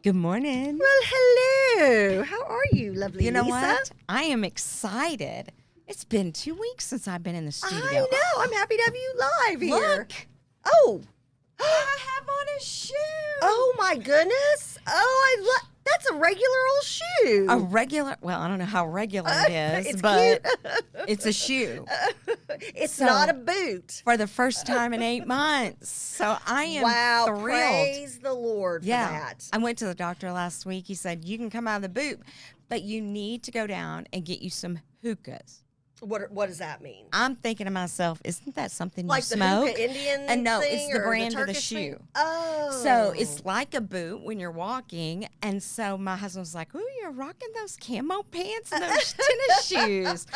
Good morning. Well, hello. How are you, lovely You know Lisa? what? I am excited. It's been 2 weeks since I've been in the studio. I know. I'm happy to have you live here. Look. Oh. I have on a shoe. Oh, my goodness. Oh, that's a regular old shoe. A regular, well, I don't know how regular it is, It's but cute. it's a shoe It's So- not a boot. for the first time in 8 months. So I am Wow. thrilled. Praise the Lord for Yeah. that. I went to the doctor last week. He said, you can come out of the boot, but you need to go down and get you some hookahs. What does that mean? I'm thinking to myself, isn't that something Like you the smoke? hookah Indian And no, thing it's the or brand of the Turkish thing? shoe. Oh. So it's like a boot when you're walking. And so my husband was like, ooh, you're rocking those camo pants and those tennis shoes.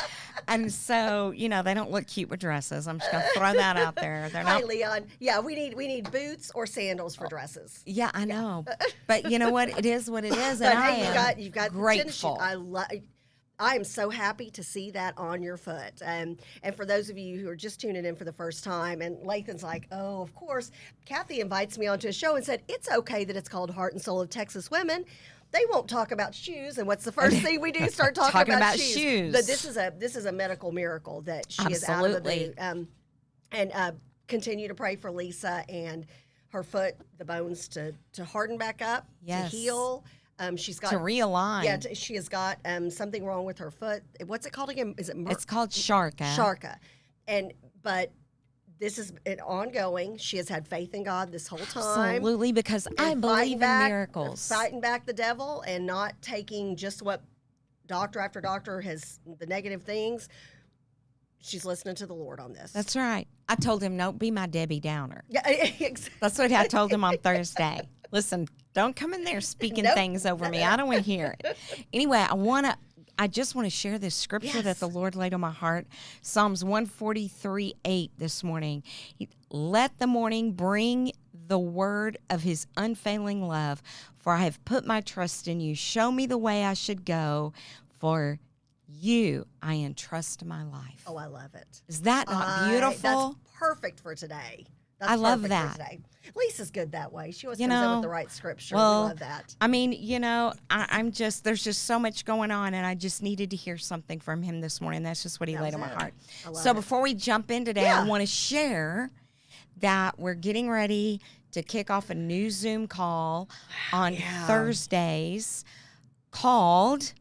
And so, you know, they don't look cute with dresses. I'm just going to throw that out there. They're Hi, not. Leon. Yeah, we need boots or sandals for dresses. Yeah, I know. But you know what? It is what it is. But And I hey, am you've got the tennis shoe. grateful. I am so happy to see that on your foot. And for those of you who are just tuning in for the first time, and Lathan's like, oh, of course, Kathy invites me onto a show and said, it's okay that it's called Heart and Soul of Texas Women. They won't talk about shoes, and what's the first thing we do? Start talking about shoes. But this is a medical miracle that she is out of the boot. And continue to pray for Lisa and her foot, the bones to harden back up, Yes. to heal. She's got to realign. Yeah, she has got something wrong with her foot. What's it called again? Is it It's called Sharka. Sharka? But this is an ongoing. She has had faith in God this whole time. Absolutely, because I believe in miracles. Fighting back the devil and not taking just what doctor after doctor has, the negative things. She's listening to the Lord on this. That's right. I told him, don't be my Debbie Downer. Yeah, exactly. That's what I told him on Thursday. Listen, don't come in there speaking Nope. things over me. I don't want to hear it. Anyway, I just want to share this scripture that the Lord laid on my heart. Psalms 143:8 this morning. Let the morning bring the word of his unfailing love, for I have put my trust in you. Show me the way I should go, for you I entrust my life. Oh, I love it. Is that not beautiful? That's perfect for today. That's I love perfect that. for today. Lisa's good that way. She always You comes in know, with the right scripture. well, we love that. I mean, you know, there's just so much going on, and I just needed to hear something from him this morning. That's just what he laid on my heart. I love So it. before we jump in today, I want to share that we're getting ready to kick off a new Zoom call on Thursdays called,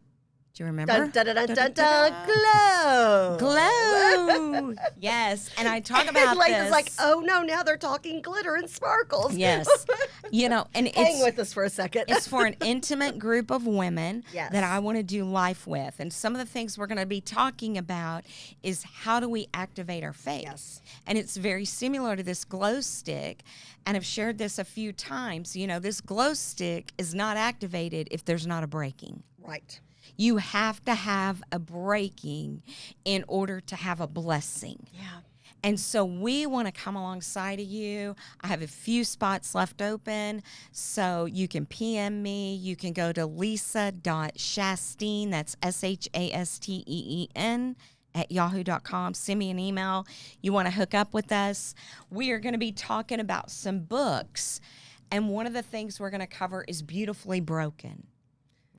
do you remember? Dun, dun, dun, dun, dun, dun, glow. Glow. Yes. And I talk about Lathan's this. like, oh no, now they're talking glitter and sparkles. Yes. You know, and Hang with us for a second. It's for an intimate group of women Yes. that I want to do life with. And some of the things we're going to be talking about is how do we activate our faith? Yes. And it's very similar to this glow stick. And I've shared this a few times. You know, this glow stick is not activated if there's not a breaking. Right. You have to have a breaking in order to have a blessing. Yeah. And so we want to come alongside of you. I have a few spots left open, so you can PM me. You can go to lisa.shasteen, that's SHASTEEN, at yahoo.com. Send me an email. You want to hook up with us. We are going to be talking about some books, and one of the things we're going to cover is Beautifully Broken.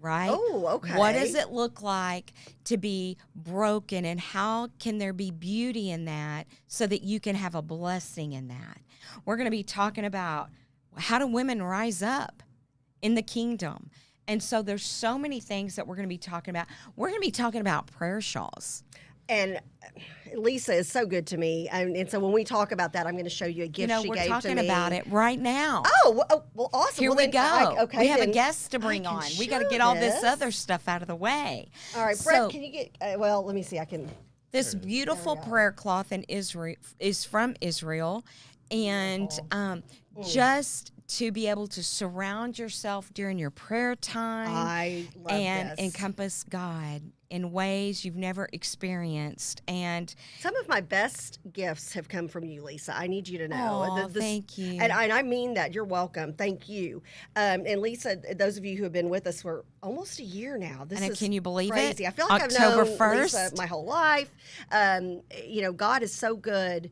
Right? Oh, okay. What does it look like to be broken, and how can there be beauty in that so that you can have a blessing in that? We're going to be talking about how do women rise up in the kingdom. And so there's so many things that we're going to be talking about. We're going to be talking about prayer shawls. And Lisa is so good to me. And so when we talk about that, I'm going to show you a gift she We're gave to me. talking about it right now. Oh, well, awesome. Here well, we then, go. okay, we have a then guest to I bring can on. We got to show get all this this. other stuff out of the way. All right, So- Brett, can you get, well, let me see. I can. This beautiful prayer cloth in Israel is from Israel, and just to be able to surround yourself during your prayer time I love and this. encompass God in ways you've never experienced. And Some of my best gifts have come from you, Lisa. I need you to know. Aw, thank you. And I mean that. You're welcome. Thank you. And Lisa, those of you who have been with us for almost a year now, this And is can you believe it? crazy. I feel like October I've known 1st. Lisa my whole life. God is so good.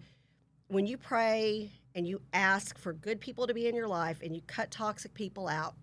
When you pray and you ask for good people to be in your life and you cut toxic people out,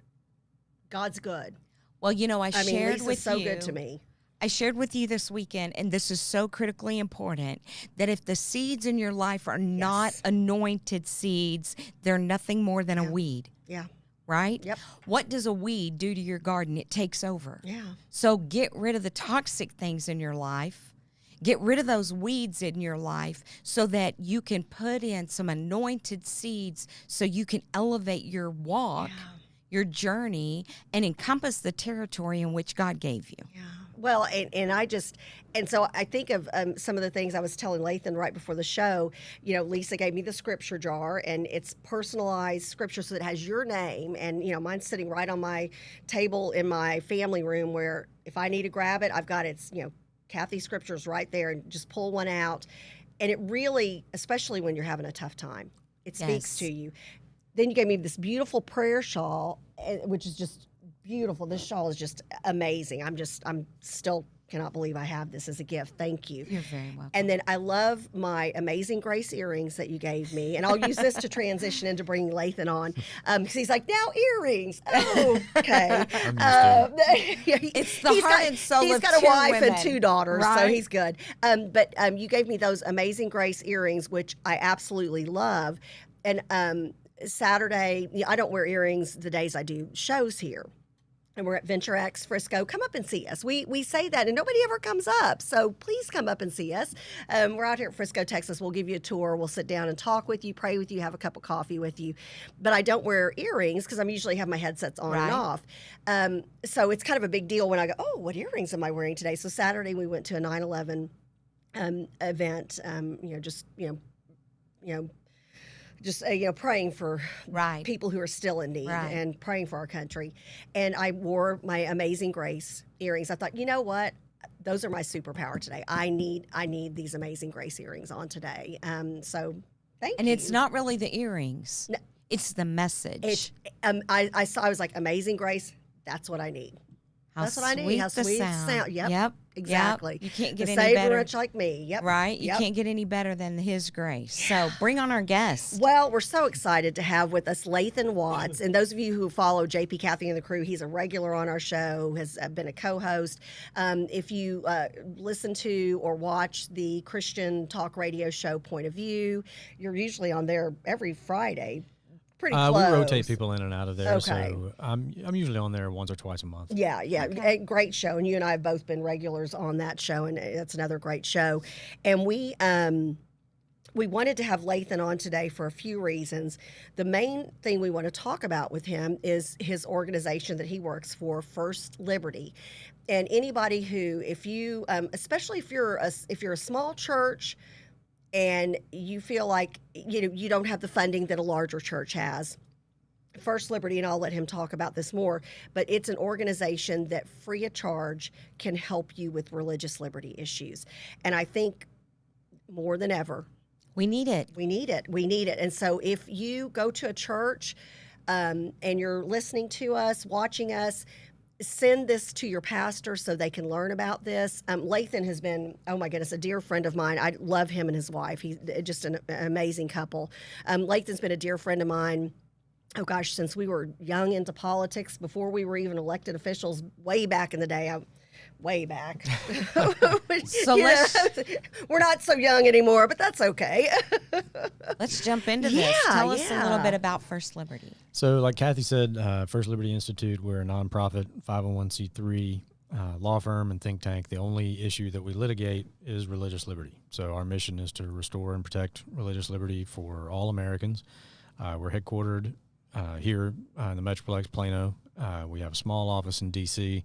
God's good. Well, you know, I mean, shared Lisa's with so you. good to me. I shared with you this weekend, and this is so critically important, that if the seeds in your life are not anointed seeds, they're nothing more than a weed. Yeah. Right? Yep. What does a weed do to your garden? It takes over. Yeah. So get rid of the toxic things in your life. Get rid of those weeds in your life so that you can put in some anointed seeds so you can elevate your walk, your journey, and encompass the territory in which God gave you. Yeah. Well, and so I think of some of the things I was telling Lathan right before the show. You know, Lisa gave me the scripture jar, and it's personalized scripture, so it has your name. And, you know, mine's sitting right on my table in my family room where if I need to grab it, I've got it's, you know, Kathy's scriptures right there, and just pull one out. And it really, especially when you're having a tough time, it speaks to you. Then you gave me this beautiful prayer shawl, which is just beautiful. This shawl is just amazing. I'm still cannot believe I have this as a gift. Thank you. You're very welcome. And then I love my Amazing Grace earrings that you gave me, and I'll use this to transition into bringing Lathan on, because he's like, now earrings. Oh, okay. It's the heart and soul of He's got a two wife women, and 2 daughters, so right? he's good. But you gave me those Amazing Grace earrings, which I absolutely love. And Saturday, I don't wear earrings the days I do shows here. And we're at Venture X Frisco. Come up and see us. We say that, and nobody ever comes up. So please come up and see us. We're out here at Frisco, Texas. We'll give you a tour. We'll sit down and talk with you, pray with you, have a cup of coffee with you. But I don't wear earrings because I'm usually have my headsets on and off. So it's kind of a big deal when I go, oh, what earrings am I wearing today? So Saturday we went to a 9/11 event. Praying for people who are still in need and praying for our country. And I wore my Amazing Grace earrings. I thought, you know what? Those are my superpower today. I need these Amazing Grace earrings on today. So thank you. And it's not really the earrings. No, it's the message. I was like, Amazing Grace, that's what I need. That's what I need. How sweet the sound. Yep. Exactly. Yep. You can't get the any better. rich like me. Yep. Right. You can't get any better than His grace. So bring on our guest. Well, we're so excited to have with us Lathan Watts. And those of you who follow JP, Kathy, and the crew, he's a regular on our show, has been a co-host. If you listen to or watch the Christian talk radio show Point of View, you're usually on there every Friday. Pretty close. We rotate people in and out of there, so I'm usually on there once or twice a month. Yeah. Okay. Great show, and you and I have both been regulars on that show, and that's another great show. And we wanted to have Lathan on today for a few reasons. The main thing we want to talk about with him is his organization that he works for, First Liberty. And anybody who, if you, especially if you're a small church, and you feel like you don't have the funding that a larger church has, First Liberty, and I'll let him talk about this more, but it's an organization that free of charge can help you with religious liberty issues. And I think more than ever, we need it. We need it. And so if you go to a church and you're listening to us, watching us, send this to your pastor so they can learn about this. Lathan has been, oh my goodness, a dear friend of mine. I love him and his wife. He's just an amazing couple. Lathan's been a dear friend of mine, oh gosh, since we were young into politics, before we were even elected officials, way back in the day. Way back. So we're not so young anymore, but that's okay. Let's jump into this. Tell us a little bit about First Liberty. So like Kathy said, First Liberty Institute, we're a nonprofit 501c3 law firm and think tank. The only issue that we litigate is religious liberty. So our mission is to restore and protect religious liberty for all Americans. We're headquartered here in the Metroplex, Plano. We have a small office in D.C.,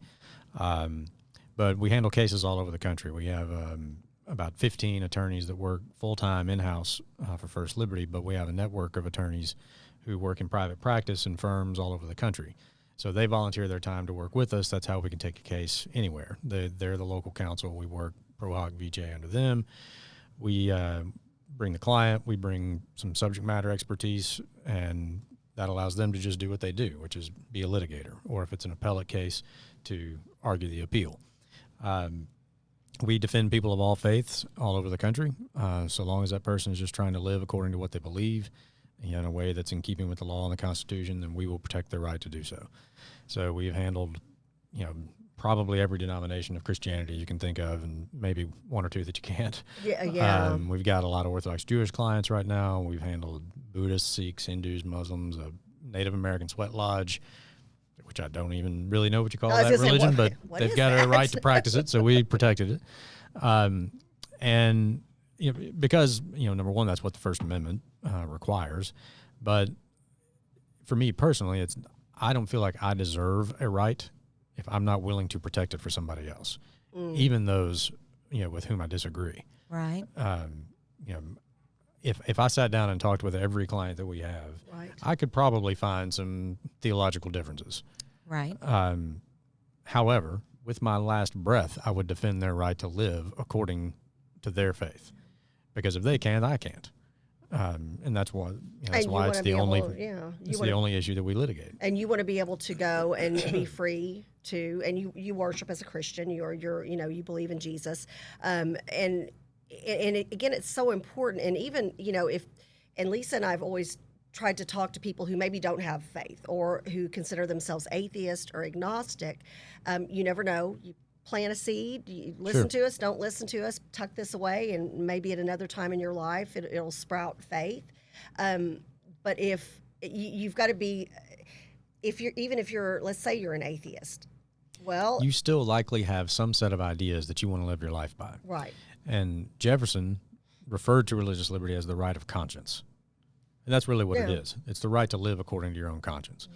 but we handle cases all over the country. We have about 15 attorneys that work full-time in-house for First Liberty, but we have a network of attorneys who work in private practice in firms all over the country. So they volunteer their time to work with us. That's how we can take a case anywhere. They're the local counsel. We work pro hoc VJ under them. We bring the client. We bring some subject matter expertise, and that allows them to just do what they do, which is be a litigator, or if it's an appellate case, to argue the appeal. We defend people of all faiths all over the country, so long as that person is just trying to live according to what they believe in a way that's in keeping with the law and the Constitution, then we will protect their right to do so. So we've handled, probably every denomination of Christianity you can think of, and maybe one or two that you can't. Yeah. We've got a lot of Orthodox Jewish clients right now. We've handled Buddhists, Sikhs, Hindus, Muslims, a Native American sweat lodge, which I don't even really know what you call that religion, but they've got a right to practice it, so we protected it. And because number one, that's what the First Amendment requires. But for me personally, I don't feel like I deserve a right if I'm not willing to protect it for somebody else, even those with whom I disagree. Right. If I sat down and talked with every client that we have, I could probably find some theological differences. Right. However, with my last breath, I would defend their right to live according to their faith, because if they can't, I can't. And that's why it's the only issue that we litigate. And you want to be able to go and be free to, and you worship as a Christian. You believe in Jesus, and again, it's so important. And even and Lisa and I have always tried to talk to people who maybe don't have faith or who consider themselves atheist or agnostic. You never know. You plant a seed, you listen to us, don't listen to us, tuck this away, and maybe at another time in your life it'll sprout faith. But if you've got to be, if you're, let's say you're an atheist, well, you still likely have some set of ideas that you want to live your life by. Right. And Jefferson referred to religious liberty as the right of conscience. And that's really what it is. It's the right to live according to your own conscience.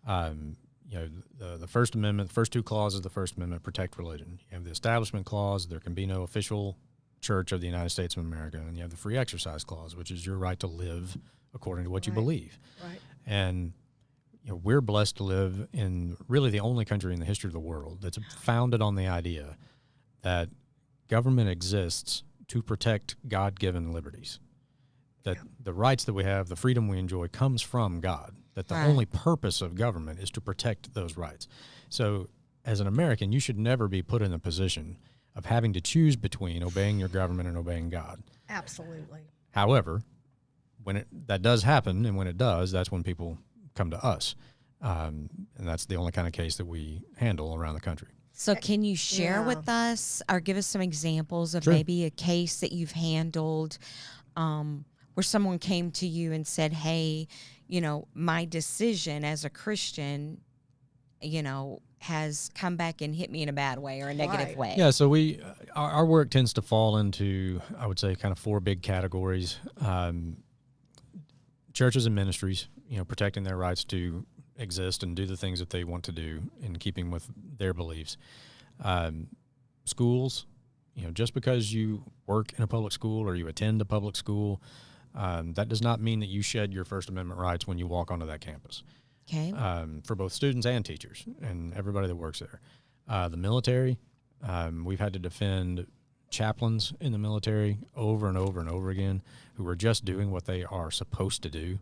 Yeah. The First Amendment, the first two clauses of the First Amendment protect religion. You have the Establishment Clause, there can be no official church of the United States of America, and you have the Free Exercise Clause, which is your right to live according to what you believe. Right. And we're blessed to live in really the only country in the history of the world that's founded on the idea that government exists to protect God-given liberties. That the rights that we have, the freedom we enjoy, comes from God. That the only purpose of government is to protect those rights. So as an American, you should never be put in a position of having to choose between obeying your government and obeying God. Absolutely. However, when that does happen, and when it does, that's when people come to us. And that's the only kind of case that we handle around the country. So can you share with us or give us some examples of maybe a case that you've handled where someone came to you and said, hey, my decision as a Christian, has come back and hit me in a bad way or a negative way? Yeah, so our work tends to fall into, I would say, kind of four big categories. Churches and ministries, protecting their rights to exist and do the things that they want to do in keeping with their beliefs. Schools, just because you work in a public school or you attend a public school, that does not mean that you shed your First Amendment rights when you walk onto that campus. Okay. For both students and teachers and everybody that works there. The military, we've had to defend chaplains in the military over and over and over again who are just doing what they are supposed to do.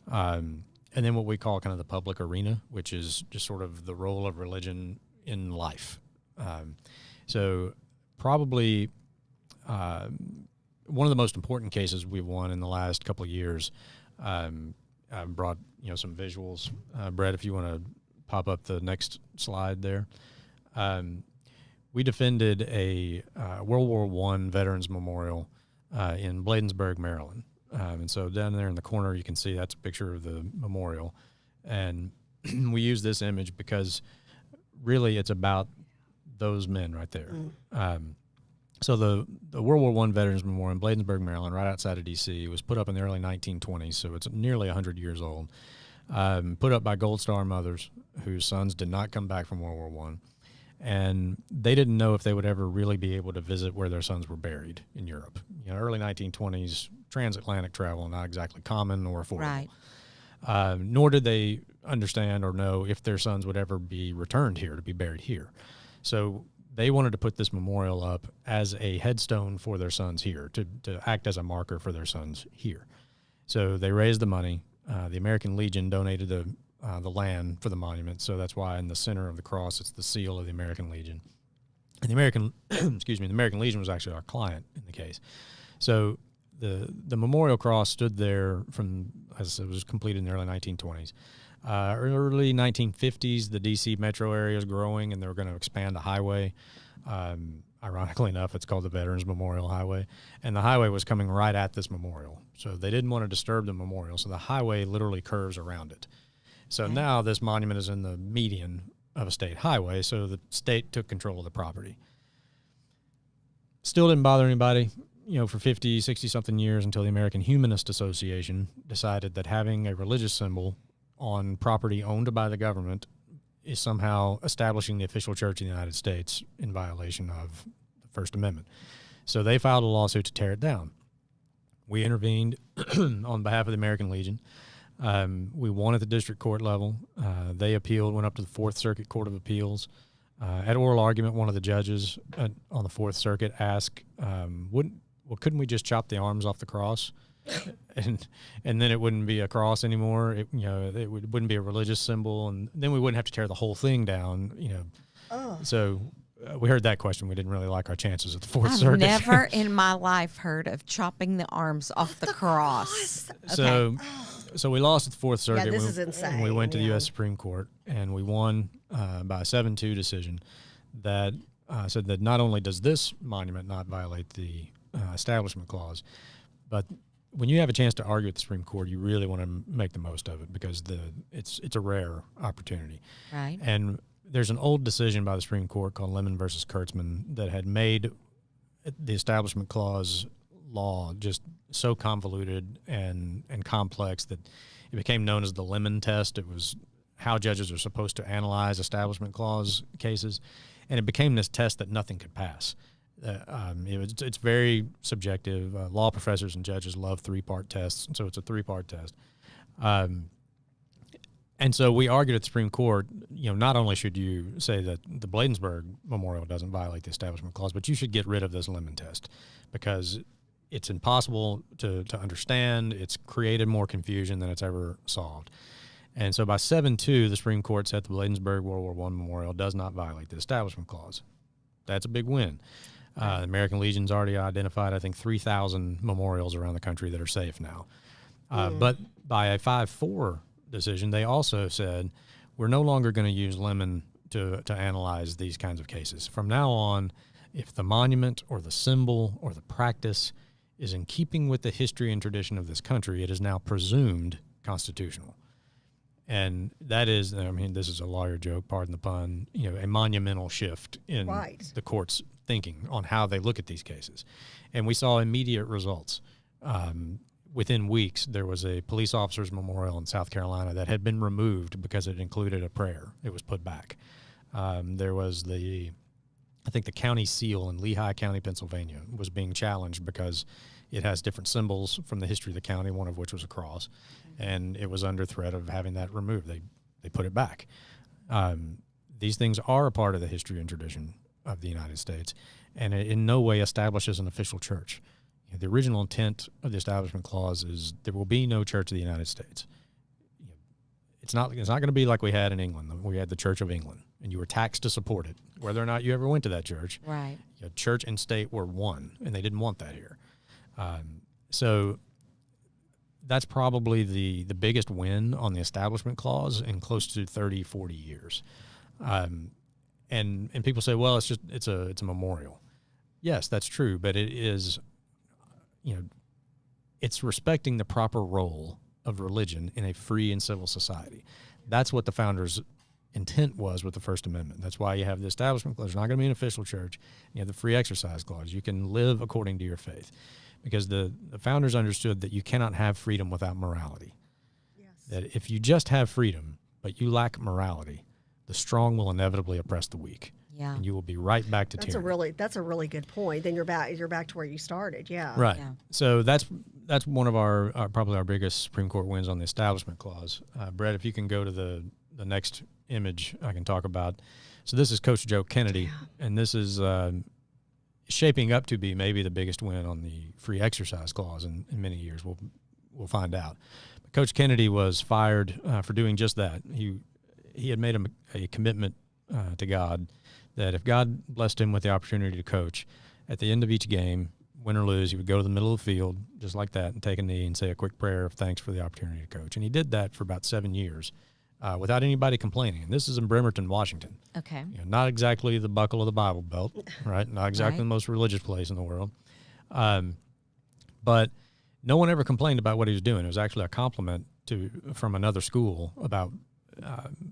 And then what we call kind of the public arena, which is just sort of the role of religion in life. So probably one of the most important cases we've won in the last couple of years, I brought some visuals. Brett, if you want to pop up the next slide there. We defended a World War I Veterans Memorial in Bladensburg, Maryland. And so down there in the corner, you can see that's a picture of the memorial. And we use this image because really it's about those men right there. So the World War I Veterans Memorial in Bladensburg, Maryland, right outside of D.C., was put up in the early 1920s, so it's nearly 100 years old. Put up by Gold Star mothers whose sons did not come back from World War I. And they didn't know if they would ever really be able to visit where their sons were buried in Europe. Early 1920s, transatlantic travel, not exactly common or affordable. Right. Nor did they understand or know if their sons would ever be returned here to be buried here. So they wanted to put this memorial up as a headstone for their sons here, to act as a marker for their sons here. So they raised the money. The American Legion donated the land for the monument, so that's why in the center of the cross it's the seal of the American Legion. And the American, the American Legion was actually our client in the case. So the memorial cross stood there from, as it was completed in the early 1920s. Early 1950s, the D.C. metro area is growing, and they were going to expand a highway. Ironically enough, it's called the Veterans Memorial Highway, and the highway was coming right at this memorial. So they didn't want to disturb the memorial, so the highway literally curves around it. So now this monument is in the median of a state highway, so the state took control of the property. Still didn't bother anybody, for 50, 60-something years, until the American Humanist Association decided that having a religious symbol on property owned by the government is somehow establishing the official church of the United States in violation of the First Amendment. So they filed a lawsuit to tear it down. We intervened on behalf of the American Legion. We won at the district court level. They appealed, went up to the Fourth Circuit Court of Appeals. At oral argument, one of the judges on the Fourth Circuit asked, couldn't we just chop the arms off the cross? and then it wouldn't be a cross anymore. It wouldn't be a religious symbol, and then we wouldn't have to tear the whole thing down. So we heard that question. We didn't really like our chances at the Fourth Circuit. I've never in my life heard of chopping the arms off the cross. Okay. So we lost at the Fourth Circuit. Yeah, this is insane. We went to the U.S. Supreme Court, and we won by a 7-2 decision that said that not only does this monument not violate the Establishment Clause, but when you have a chance to argue at the Supreme Court, you really want to make the most of it, because it's a rare opportunity. Right. And there's an old decision by the Supreme Court called Lemon versus Kurtzman that had made the Establishment Clause law just so convoluted and complex that it became known as the Lemon test. It was how judges are supposed to analyze Establishment Clause cases, and it became this test that nothing could pass. It's very subjective. Law professors and judges love 3-part tests, so it's a 3-part test. And so we argued at the Supreme Court, not only should you say that the Bladensburg Memorial doesn't violate the Establishment Clause, but you should get rid of this Lemon test, because it's impossible to understand. It's created more confusion than it's ever solved. And so by 7-2, the Supreme Court said the Bladensburg World War I Memorial does not violate the Establishment Clause. That's a big win. The American Legion's already identified, I think, 3,000 memorials around the country that are safe now. But by a 5-4 decision, they also said, we're no longer going to use Lemon to analyze these kinds of cases. From now on, if the monument or the symbol or the practice is in keeping with the history and tradition of this country, it is now presumed constitutional. And that is, this is a lawyer joke, pardon the pun, a monumental shift in the court's thinking on how they look at these cases. And we saw immediate results. Within weeks, there was a police officer's memorial in South Carolina that had been removed because it included a prayer. It was put back. There was the county seal in Lehigh County, Pennsylvania, was being challenged because it has different symbols from the history of the county, one of which was a cross, and it was under threat of having that removed. They put it back. These things are a part of the history and tradition of the United States, and it in no way establishes an official church. The original intent of the Establishment Clause is there will be no Church of the United States. It's not going to be like we had in England. We had the Church of England, and you were taxed to support it, whether or not you ever went to that church. Right. Church and state were one, and they didn't want that here. So that's probably the biggest win on the Establishment Clause in close to 30, 40 years. And people say, well, it's a memorial. Yes, that's true, but it is, it's respecting the proper role of religion in a free and civil society. That's what the founders' intent was with the First Amendment. That's why you have the Establishment Clause. There's not going to be an official church. You have the Free Exercise Clause. You can live according to your faith, because the founders understood that you cannot have freedom without morality. Yes. That if you just have freedom, but you lack morality, the strong will inevitably oppress the weak. Yeah. And you will be right back to tyranny. That's a really good point. Then you're back to where you started. Yeah. Right. Yeah. So that's one of our probably our biggest Supreme Court wins on the Establishment Clause. Brett, if you can go to the next image I can talk about. So this is Coach Joe Kennedy, and this is shaping up to be maybe the biggest win on the Free Exercise Clause in many years. We'll find out. But Coach Kennedy was fired for doing just that. He had made a commitment to God that if God blessed him with the opportunity to coach, at the end of each game, win or lose, he would go to the middle of the field just like that and take a knee and say a quick prayer of thanks for the opportunity to coach. And he did that for about 7 years without anybody complaining. And this is in Bremerton, Washington. Okay. Not exactly the buckle of the Bible Belt, right? Not exactly the most religious place in the world. But no one ever complained about what he was doing. It was actually a compliment from another school about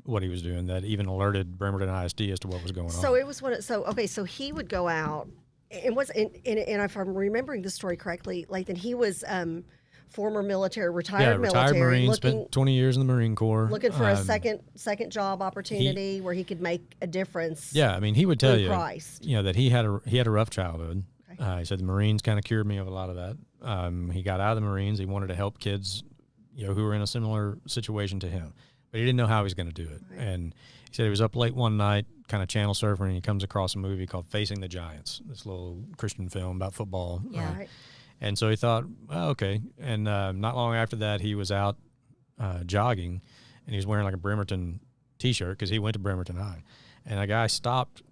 what he was doing that even alerted Bremerton ISD as to what was going on. So it was so he would go out and if I'm remembering the story correctly, Lathan, he was former military, retired Marine, spent 20 years in the Marine Corps. Looking for a second job opportunity where he could make a difference. Yeah, I mean, he would tell you, Christ. that he had a rough childhood. Okay. He said the Marines kind of cured me of a lot of that. He got out of the Marines. He wanted to help kids, who were in a similar situation to him, but he didn't know how he was going to do it. Right. And he said he was up late one night, kind of channel surfing, and he comes across a movie called Facing the Giants, this little Christian film about football. Yeah. Right. And so he thought, well, okay. And not long after that, he was out jogging, and he was wearing like a Bremerton T-shirt because he went to Bremerton High. And a guy stopped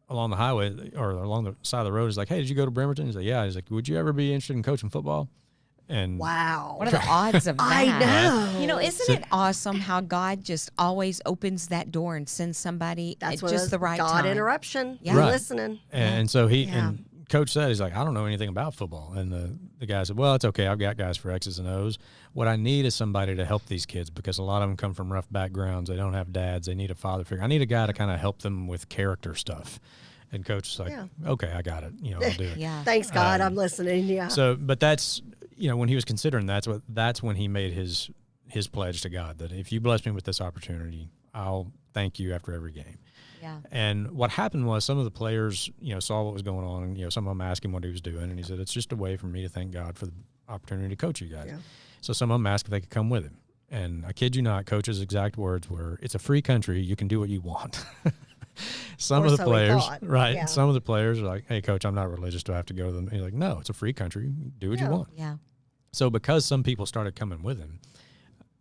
along the highway or along the side of the road. He's like, hey, did you go to Bremerton? He's like, yeah. He's like, would you ever be interested in coaching football? And wow. What are the odds of that? I know. Isn't it awesome how God just always opens that door and sends somebody at just the right God time? interruption. Yeah. You're listening. And so and Coach said, he's like, I don't know anything about football. And the guy said, well, it's okay. I've got guys for X's and O's. What I need is somebody to help these kids because a lot of them come from rough backgrounds. They don't have dads. They need a father figure. I need a guy to kind of help them with character stuff. And Coach is like, okay, I got it. I'll do it. Yeah. Thanks, God. I'm listening. Yeah. So, but that's, when he was considering that's when he made his pledge to God that if you bless me with this opportunity, I'll thank you after every game. Yeah. And what happened was some of the players, saw what was going on, and some of them asked him what he was doing, and he said, it's just a way for me to thank God for the opportunity to coach you guys. Yeah. So some of them asked if they could come with him. And I kid you not, Coach's exact words were, it's a free country, you can do what you want. Some of the players, right? Yeah. Some of the players are like, hey, Coach, I'm not religious. Do I have to go to them? He's like, no, it's a free country. Do what you want. Yeah. So because some people started coming with him,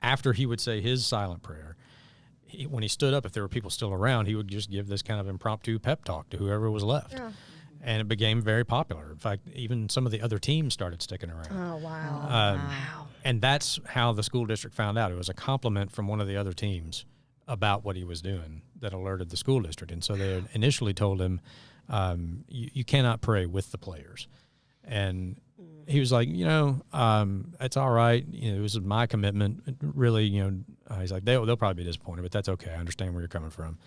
after he would say his silent prayer, when he stood up, if there were people still around, he would just give this kind of impromptu pep talk to whoever was left. Yeah. And it became very popular. In fact, even some of the other teams started sticking around. Oh, wow. Wow. And that's how the school district found out. It was a compliment from one of the other teams about what he was doing that alerted the school district. And so they had initially told him, you cannot pray with the players. And he was like, it's all right. It was my commitment. Really, he's like, they'll probably be disappointed, but that's okay. I understand where you're coming from.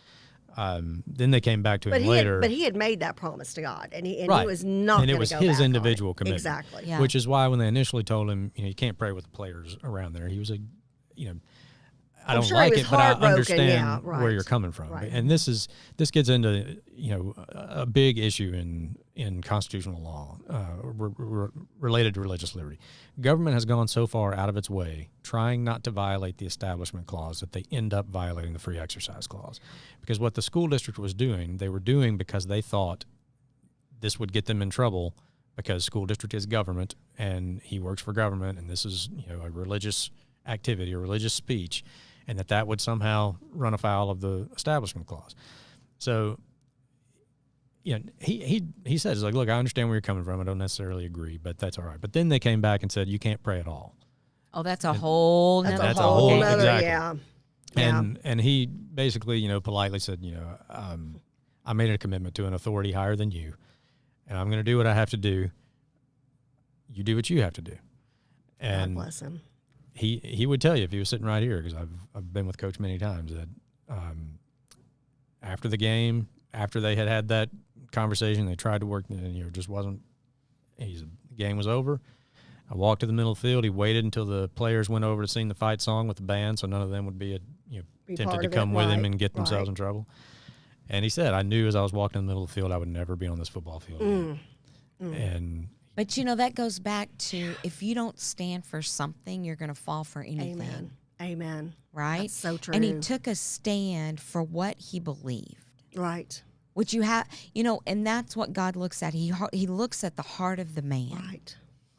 Then they came back to him later. But he had made that promise to God, and he was not going to go back. And it was his individual commitment. Exactly. Yeah. Which is why when they initially told him, you can't pray with the players around there, he was like, I don't like it, but I understand where you're coming from. Right. And this gets into a big issue in constitutional law related to religious liberty. Government has gone so far out of its way trying not to violate the Establishment Clause that they end up violating the Free Exercise Clause. Because what the school district was doing, they were doing because they thought this would get them in trouble because school district is government and he works for government and this is a religious activity or religious speech, and that would somehow run afoul of the Establishment Clause. So, he says, like, look, I understand where you're coming from. I don't necessarily agree, but that's all right. But then they came back and said, you can't pray at all. Oh, that's a whole nother. That's a whole nother, exactly. Yeah. And he basically, politely said, I made a commitment to an authority higher than you, and I'm going to do what I have to do. You do what you have to do. And God bless him. He would tell you if he was sitting right here, because I've been with Coach many times, that after the game, after they had that conversation, they tried to work, and it just wasn't. The game was over. I walked to the middle of the field. He waited until the players went over to sing the fight song with the band, so none of them would be tempted to come with him and get themselves in trouble. And he said, I knew as I was walking in the middle of the field, I would never be on this football field again. And but that goes back to if you don't stand for something, you're going to fall for anything. Amen. Right? That's so true. And he took a stand for what he believed. Right. Which you have, and that's what God looks at. He looks at the heart of the man.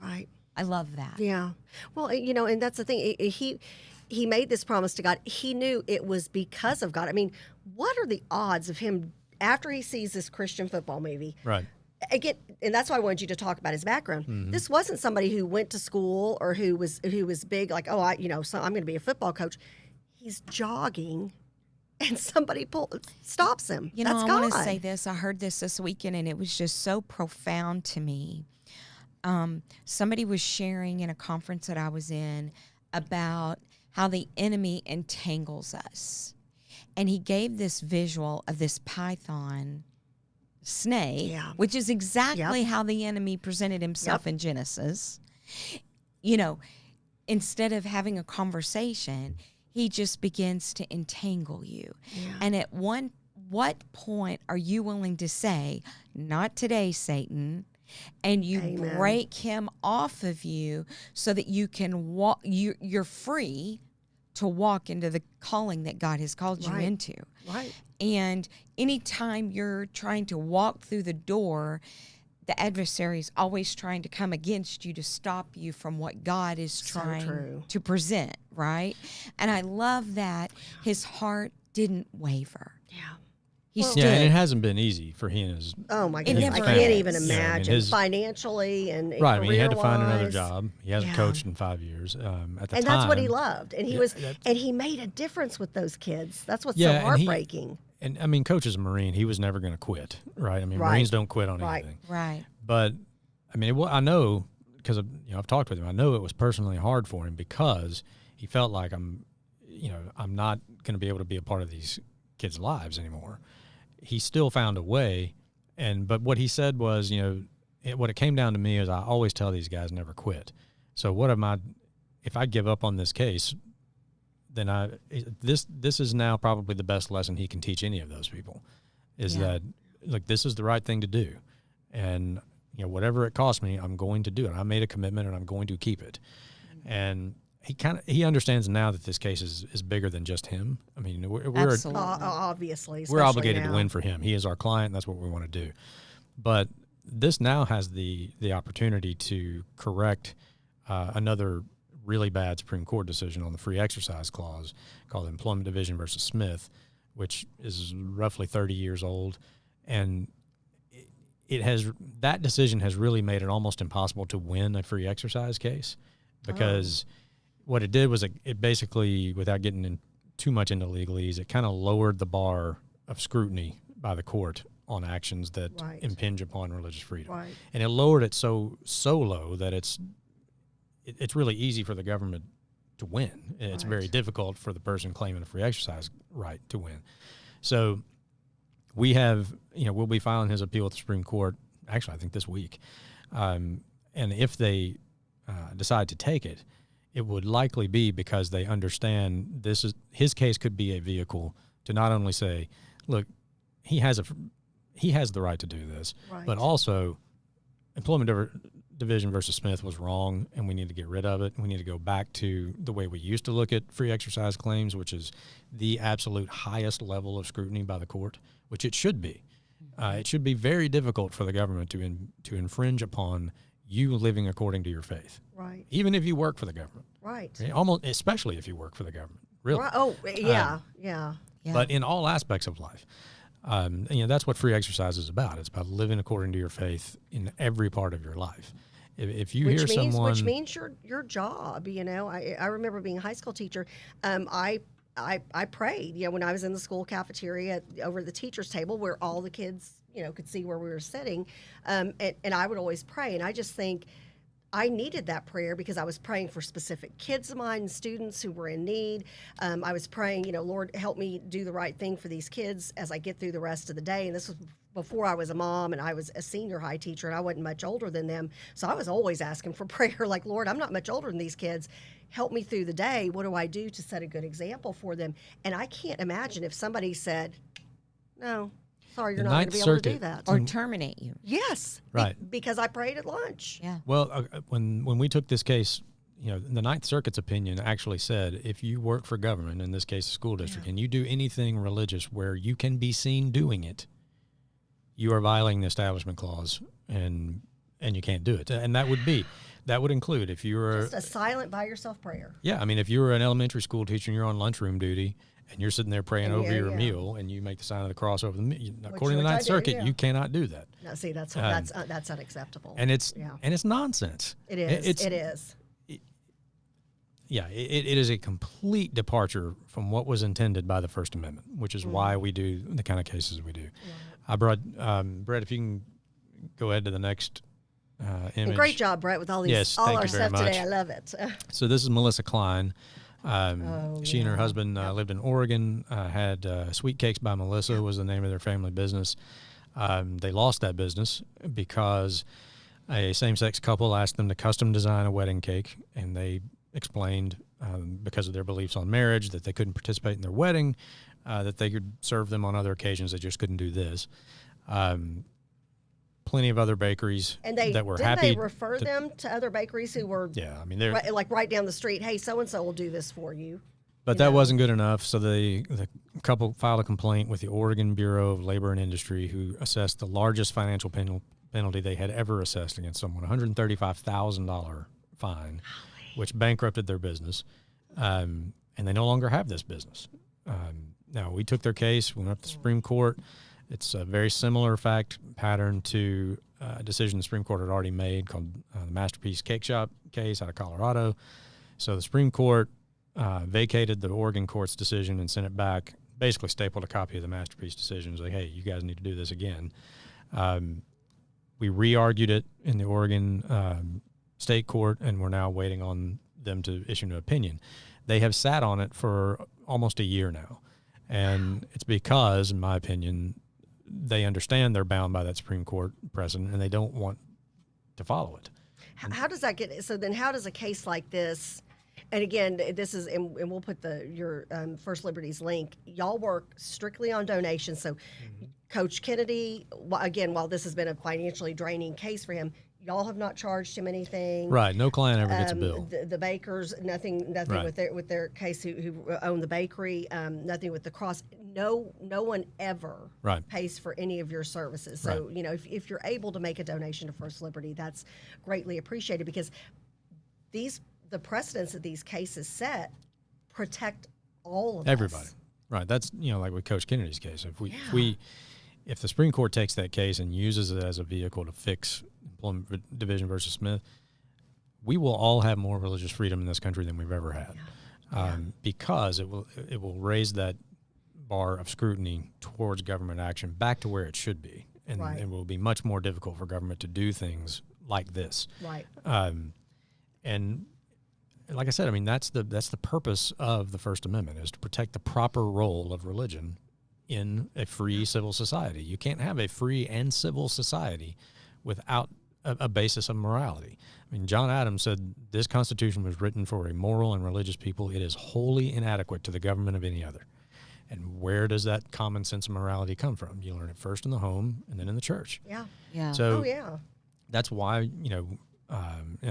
Right. I love that. Yeah. Well, and that's the thing. He made this promise to God. He knew it was because of God. I mean, what are the odds of him, after he sees this Christian football movie, right, again, and that's why I wanted you to talk about his background. This wasn't somebody who went to school or who was big, like, oh, so I'm going to be a football coach. He's jogging, and somebody stops him. You know, That's I God. want to say this. I heard this weekend, and it was just so profound to me. Somebody was sharing in a conference that I was in about how the enemy entangles us. And he gave this visual of this python snake, which is exactly how the enemy presented himself in Genesis. You know, instead of having a conversation, he just begins to entangle you. And at what point are you willing to say, not today, Satan, and you break him off of you so that you can walk, you're free to walk into the calling that God has called you into. Right. And anytime you're trying to walk through the door, the adversary is always trying to come against you to stop you from what God is trying to present, right? And I love that his heart didn't waver. Yeah. He stood. And it hasn't been easy for he and his. Oh my goodness, I never can't is. even imagine financially and right. I mean, he had to find another career-wise. job. He hasn't coached in 5 years. At the time, And that's what he loved, and he made a difference with those kids. That's what's so heartbreaking. And I mean, Coach is a Marine. He was never going to quit, right? I mean, Marines don't quit on anything, right? But I mean, I know because I've talked with him. I know it was personally hard for him because he felt like I'm not going to be able to be a part of these kids' lives anymore. He still found a way, but what he said was, what it came down to me is I always tell these guys never quit. So if I give up on this case, then this is now probably the best lesson he can teach any of those people, is that like this is the right thing to do, and whatever it costs me, I'm going to do it. I made a commitment and I'm going to keep it, and he understands now that this case is bigger than just him. I mean, we're obviously we're obligated to win for him. He is our client, and that's what we want to do. But this now has the opportunity to correct another really bad Supreme Court decision on the free exercise clause called Employment Division versus Smith, which is roughly 30 years old, and that decision has really made it almost impossible to win a free exercise case because. What it did was it basically, without getting too much into legalese, it kind of lowered the bar of scrutiny by the court on actions that impinge upon religious freedom. Right. And it lowered it so low that it's really easy for the government to win. It's very difficult for the person claiming a free exercise right to win. So we have, we'll be filing his appeal at the Supreme Court, actually I think this week. And if they decide to take it, it would likely be because they understand his case could be a vehicle to not only say, look, he has the right to do this, but also Employment Division versus Smith was wrong, and we need to get rid of it. We need to go back to the way we used to look at free exercise claims, which is the absolute highest level of scrutiny by the court, which it should be. It should be very difficult for the government to infringe upon you living according to your faith. Right. Even if you work for the government. Right. Almost, especially if you work for the government. Really. Right. Oh, yeah. But in all aspects of life, that's what free exercise is about. It's about living according to your faith in every part of your life. If you hear someone, which means your job. I remember being a high school teacher. I prayed. When I was in the school cafeteria over the teacher's table, where all the kids could see where we were sitting, and I would always pray. And I just think I needed that prayer because I was praying for specific kids of mine, students who were in need. I was praying, Lord, help me do the right thing for these kids as I get through the rest of the day. And this was before I was a mom and I was a senior high teacher and I wasn't much older than them. So I was always asking for prayer, like, Lord, I'm not much older than these kids. Help me through the day. What do I do to set a good example for them? And I can't imagine if somebody said, no, sorry, you're not going to be able to do that. Or terminate you. Yes. Right. Because I prayed at lunch. Yeah. Well, when we took this case, the Ninth Circuit's opinion actually said if you work for government, in this case a school district, and you do anything religious where you can be seen doing it, you are violating the Establishment Clause, and you can't do it. And that would include if you were just a silent by yourself prayer. Yeah, I mean, if you were an elementary school teacher and you're on lunchroom duty and you're sitting there praying And over yeah, your yeah. meal, and you make the sign of the cross over the meal. According to the which I Ninth do, Circuit, yeah. you cannot do that. No, see, that's unacceptable. And it's Yeah. and it's nonsense. It is. It's, It is. Yeah, it is a complete departure from what was intended by the First Amendment, which is why we do the kind of cases we do. Right. I brought Brett, if you can go ahead to the next image. And great job, Brett, with all these Yes, all thank our you very stuff today. much. I love it. So this is Melissa Klein. She and her yeah. husband lived in Oregon, had Sweet Cakes by Melissa was the name of their family business. They lost that business because a same-sex couple asked them to custom design a wedding cake, and they explained because of their beliefs on marriage that they couldn't participate in their wedding, that they could serve them on other occasions. They just couldn't do this. Plenty of other bakeries And that were didn't happy. they refer them to other bakeries who were Yeah, I mean, they're right down the street? Hey, so and so will do this for you. But that wasn't good enough, so the couple filed a complaint with the Oregon Bureau of Labor and Industry, who assessed the largest financial penalty they had ever assessed against someone, $135,000 fine, which bankrupted their business, and they no longer have this business. Now, we took their case, we went up to the Supreme Court. It's a very similar fact pattern to a decision the Supreme Court had already made called the Masterpiece Cake Shop case out of Colorado. So the Supreme Court vacated the Oregon court's decision and sent it back, basically stapled a copy of the Masterpiece decision. It was like, hey, you guys need to do this again. We re-argued it in the Oregon state court, and we're now waiting on them to issue an opinion. They have sat on it for almost a year now, and it's because, in my opinion, they understand they're bound by that Supreme Court precedent, and they don't want to follow it. How does that get? So then, how does a case like this? And again, this is, and we'll put your First Liberties link. Y'all work strictly on donations. So, Coach Kennedy, again, while this has been a financially draining case for him, y'all have not charged him anything. Right. No client ever gets a bill. The bakers, nothing Right. with their case who own the bakery, nothing with the cross. No one ever Right. pays for any of your services. So, if you're able to make a donation to First Liberty, that's greatly appreciated, because the precedents that these cases set protect all of Everybody. us. Right. That's, like with Coach Kennedy's case. If the Supreme Court takes that case and uses it as a vehicle to fix Employment Division versus Smith, we will all have more religious freedom in this country than we've ever had, because it will raise that bar of scrutiny towards government action back to where it should be, and Right. it will be much more difficult for government to do things like this. Right. And like I said, I mean, that's the purpose of the First Amendment, is to protect the proper role of religion in a free civil society. You can't have a free and civil society without a basis of morality. I mean, John Adams said this Constitution was written for a moral and religious people. It is wholly inadequate to the government of any other. And where does that common sense of morality come from? You learn it first in the home and then in the church. Yeah. Yeah. So yeah. that's why, in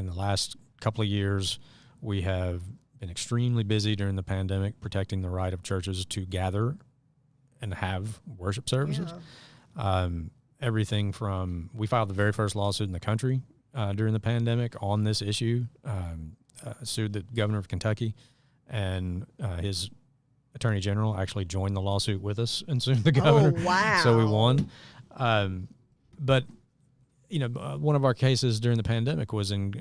the last couple of years, we have been extremely busy during the pandemic protecting the right of churches to gather and have worship services. Yeah. Everything from, we filed the very first lawsuit in the country during the pandemic on this issue, sued the governor of Kentucky, and his attorney general actually joined the lawsuit with us and sued the governor. Oh, wow. So we won. But one of our cases during the pandemic was in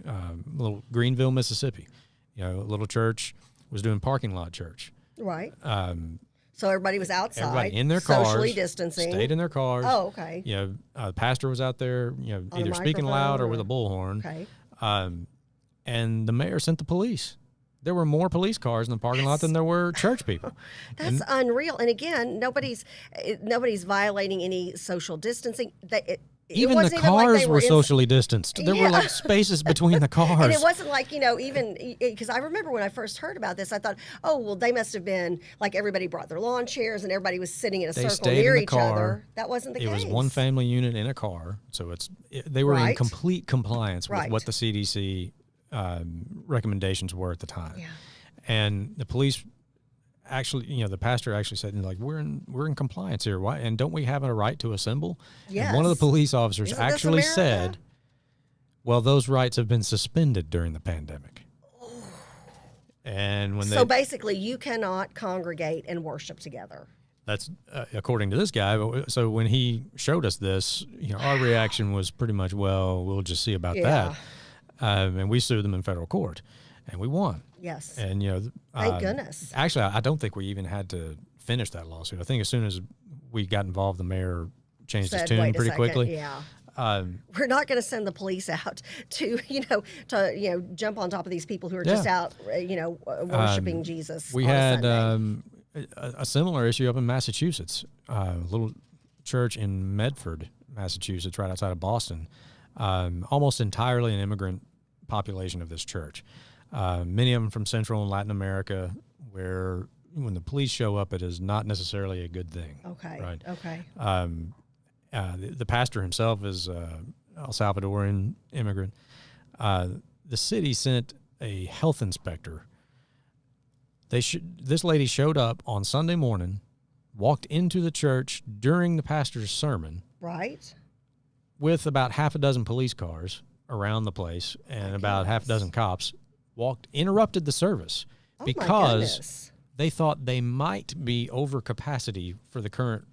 little Greenville, Mississippi. A little church was doing parking lot church. Right. So everybody was outside. Everybody in their cars, socially distancing. stayed in their cars. Oh, okay. The pastor was out there, a either speaking loud or with a microphone bullhorn. Okay. And the mayor sent the police. There were more police cars in the parking lot than there were church people. That's unreal. And again, nobody's violating any social distancing. Even the cars were socially distanced. There were like spaces between the cars. And it wasn't like, even because I remember when I first heard about this, I thought, oh, well, they must have been like everybody brought their lawn chairs and everybody was sitting in a circle near each other. That wasn't the case. It was one family unit in a car. So they were in complete compliance with what the CDC recommendations were at the time. Yeah. And the police actually, the pastor actually said, like, we're in compliance here. Why? And don't we have a right to assemble? Yes. And one of the police officers Isn't this actually America? said, well, those rights have been suspended during the pandemic. And when so basically, you cannot congregate and worship together. That's according to this guy. So when he showed us this, our reaction was pretty much, well, we'll just see about that. And we sued them in federal court, and we won. Yes. And thank goodness. Actually, I don't think we even had to finish that lawsuit. I think as soon as we got involved, the mayor changed his tune pretty quickly. Yeah. We're not going to send the police out to jump on top of these people who are just out worshiping Jesus. We had a similar issue up in Massachusetts, a little church in Medford, Massachusetts, right outside of Boston. Almost entirely an immigrant population of this church. Many of them from Central and Latin America, where when the police show up, it is not necessarily a good thing. Okay. Right. Okay. The pastor himself is El Salvadorian immigrant. The city sent a health inspector. This lady showed up on Sunday morning, walked into the church during the pastor's sermon. Right. With about half a dozen police cars around the place and about half a dozen cops, interrupted the service because they thought they might be over capacity for the current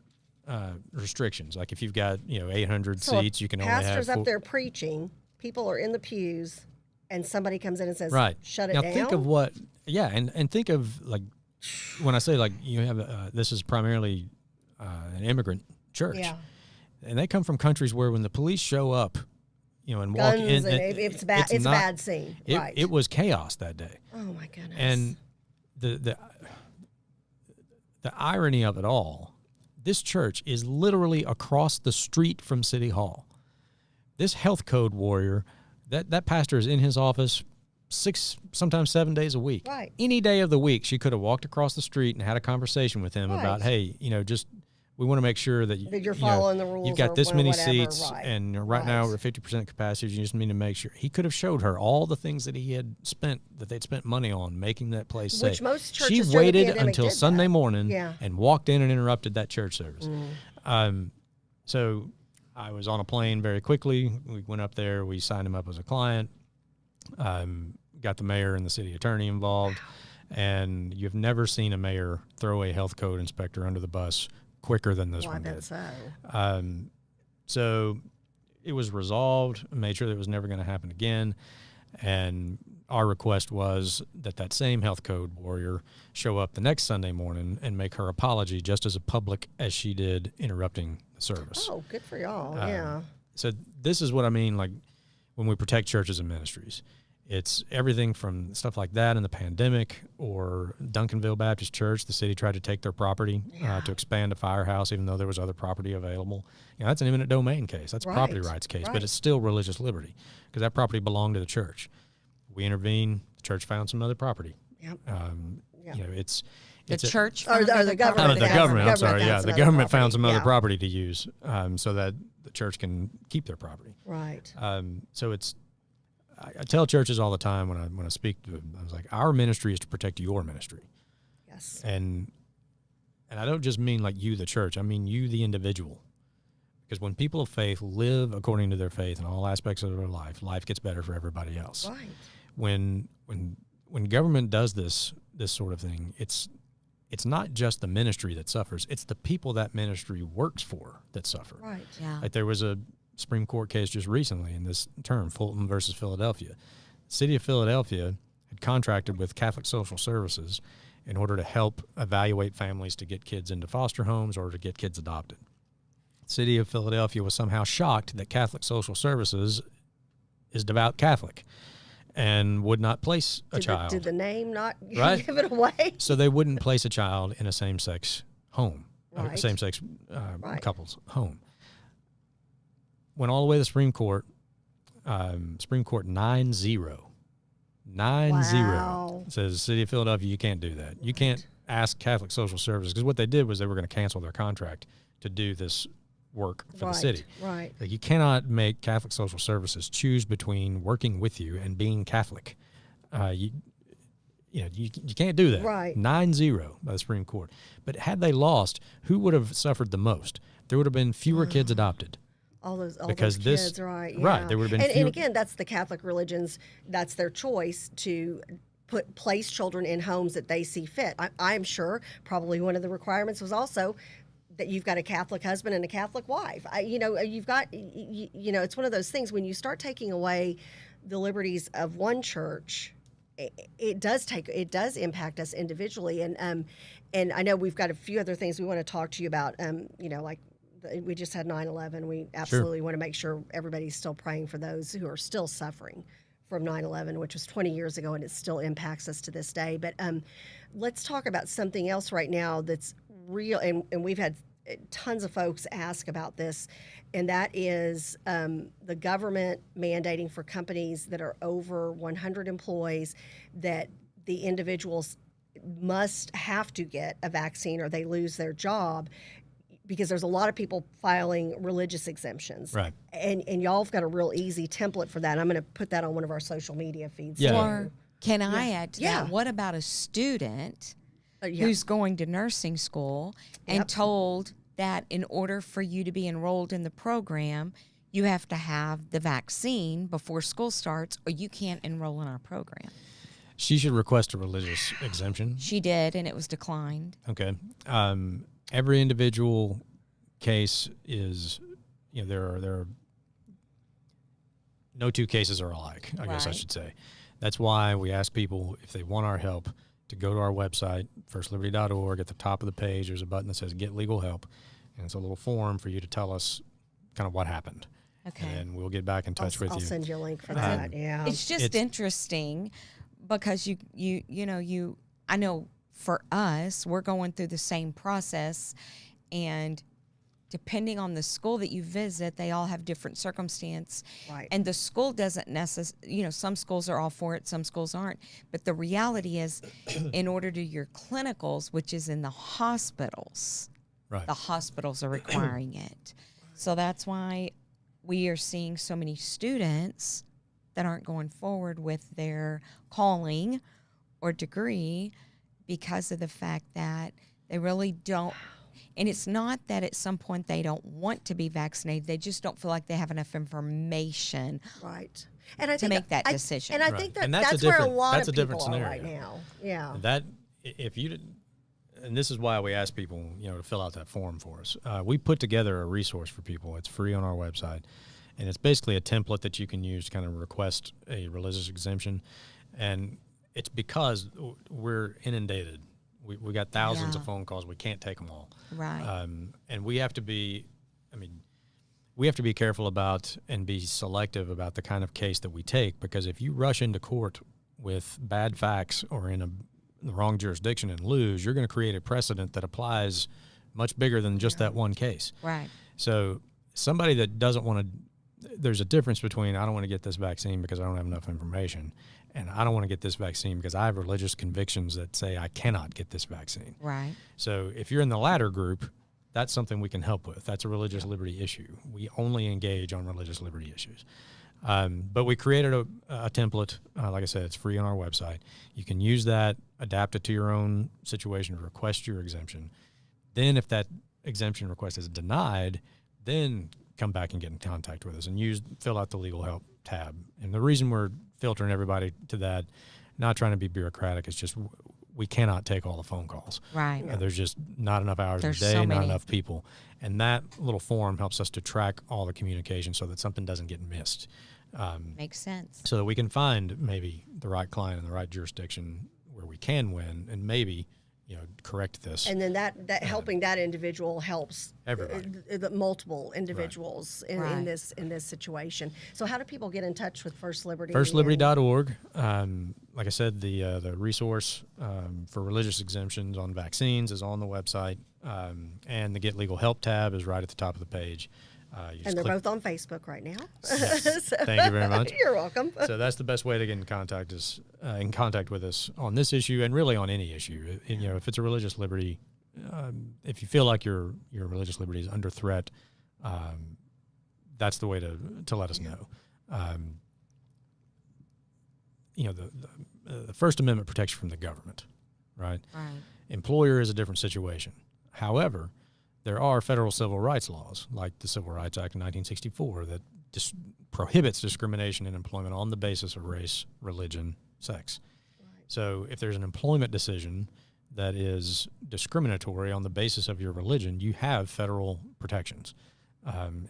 restrictions. Like if you've got 800 seats, you can only have pastors up there preaching. People are in the pews, and somebody comes in and says, "Right, shut it now down." Think of what, and think of like when I say like you have this is primarily an immigrant church, and they come from countries where when the police show up, and walk in, it's bad. It's a bad scene. Right. It was chaos that day. Oh my goodness! And the irony of it all. This church is literally across the street from City Hall. This health code warrior, that pastor is in his office 6, sometimes 7 days a week. Right. Any day of the week, she could have walked across the street and had a conversation with him about, hey, just we want to make sure that you're following the rules. You've got this many whatever, seats, and right now we're 50% capacity. You just need to make sure. He could have showed her all the things that they'd spent money on making that place safe. Which most churches she waited until Sunday morning and walked in and interrupted that church service. So I was on a plane very quickly. We went up there. We signed him up as a client. Got the mayor and the city attorney involved. And you've never seen a mayor throw a health code inspector under the bus quicker than this one did. So it was resolved, made sure that it was never going to happen again. And our request was that same health code warrior show up the next Sunday morning and make her apology just as public as she did interrupting the service. Oh, good for y'all. Yeah. So this is what I mean, like when we protect churches and ministries. It's everything from stuff like that in the pandemic, or Duncanville Baptist Church. The city tried to take their property to expand a firehouse, even though there was other property available. That's an eminent domain case. That's a property rights case, but it's still religious liberty because that property belonged to the church. We intervened. The church found some other property. Yep. It's the church or the government. The government. I'm sorry. Yeah, the government found some other property to use, so that the church can keep their property. Right. So it's. I tell churches all the time when I speak to them, I was like, our ministry is to protect your ministry. Yes. And I don't just mean like you, the church. I mean you, the individual. Because when people of faith live according to their faith in all aspects of their life gets better for everybody else. Right. When government does this sort of thing, it's not just the ministry that suffers. It's the people that ministry works for that suffer. Right. Yeah. Like there was a Supreme Court case just recently in this term, Fulton versus Philadelphia. The city of Philadelphia had contracted with Catholic Social Services in order to help evaluate families to get kids into foster homes or to get kids adopted. The city of Philadelphia was somehow shocked that Catholic Social Services is devout Catholic and would not place a child. Did the name not give it away? So they wouldn't place a child in a same-sex home, same-sex couple's home. Went all the way to the Supreme Court. Supreme Court 9-0. 9-0 says City of Philadelphia, you can't do that. You can't ask Catholic Social Services, because what they did was they were going to cancel their contract to do this work for the city. Right. Like you cannot make Catholic Social Services choose between working with you and being Catholic. You can't do that. Right. 9-0 by the Supreme Court. But had they lost, who would have suffered the most? There would have been fewer kids adopted. All those kids, right? Yeah. Right, there would have been and again, that's the Catholic religions. That's their choice to place children in homes that they see fit. I'm sure probably one of the requirements was also that you've got a Catholic husband and a Catholic wife. You've got, it's one of those things when you start taking away the liberties of one church, it does impact us individually. And I know we've got a few other things we want to talk to you about. Like we just had 9/11. We absolutely want to make sure everybody's still praying for those who are still suffering from 9/11, which was 20 years ago, and it still impacts us to this day. But let's talk about something else right now that's real, and we've had tons of folks ask about this, and that is the government mandating for companies that are over 100 employees that the individuals must have to get a vaccine or they lose their job, because there's a lot of people filing religious exemptions. Right. And y'all have got a real easy template for that. I'm going to put that on one of our social media feeds. Yeah. Or can I add to that? What about a student who's going to nursing school and told that in order for you to be enrolled in the program, you have to have the vaccine before school starts, or you can't enroll in our program? She should request a religious exemption. She did, and it was declined. Okay. Every individual case is, there are no two cases are alike, I guess I should say. That's why we ask people, if they want our help, to go to our website, firstliberty.org. At the top of the page, there's a button that says Get Legal Help, and it's a little form for you to tell us kind of what happened. Okay. And we'll get back in touch with you. I'll send you a link for that. Yeah. It's just interesting because I know for us, we're going through the same process, and depending on the school that you visit, they all have different circumstance. Right. And the school doesn't necessarily, some schools are all for it, some schools aren't. But the reality is, in order to do your clinicals, which is in the hospitals, the hospitals are requiring it. So that's why we are seeing so many students that aren't going forward with their calling or degree because of the fact that they really don't. And it's not that at some point they don't want to be vaccinated. They just don't feel like they have enough information to make that decision. And I think that's where a lot of people are right now. Yeah. That, if you did, and this is why we ask people, to fill out that form for us. We put together a resource for people. It's free on our website. And it's basically a template that you can use to kind of request a religious exemption. And it's because we're inundated. We got thousands of phone calls. We can't take them all. Right. And we have to be careful about and be selective about the kind of case that we take, because if you rush into court with bad facts or in the wrong jurisdiction and lose, you're going to create a precedent that applies much bigger than just that one case. Right. So somebody that doesn't want to, there's a difference between I don't want to get this vaccine because I don't have enough information, and I don't want to get this vaccine because I have religious convictions that say I cannot get this vaccine. Right. So if you're in the latter group, that's something we can help with. That's a religious liberty issue. We only engage on religious liberty issues. But we created a template. Like I said, it's free on our website. You can use that, adapt it to your own situation, request your exemption. Then if that exemption request is denied, then come back and get in contact with us and fill out the legal help tab. And the reason we're filtering everybody to that, not trying to be bureaucratic, it's just we cannot take all the phone calls. Right. There's just not enough hours in the day, not enough people. And that little form helps us to track all the communication so that something doesn't get missed. Makes sense. So that we can find maybe the right client in the right jurisdiction where we can win and maybe correct this. And then that helping that individual helps everybody, the multiple individuals in this situation. So how do people get in touch with First Liberty? Firstliberty.org. Like I said, the resource for religious exemptions on vaccines is on the website, and the Get Legal Help tab is right at the top of the page. And they're both on Facebook right now. Yes. So, thank you very much. You're welcome. So that's the best way to get in contact with us on this issue, and really on any issue. And, if it's a religious liberty, if you feel like your religious liberty is under threat, that's the way to let us know. The First Amendment protects you from the government, right? Right. Employer is a different situation. However, there are federal civil rights laws, like the Civil Rights Act of 1964, that prohibits discrimination in employment on the basis of race, religion, sex. So if there's an employment decision that is discriminatory on the basis of your religion, you have federal protections.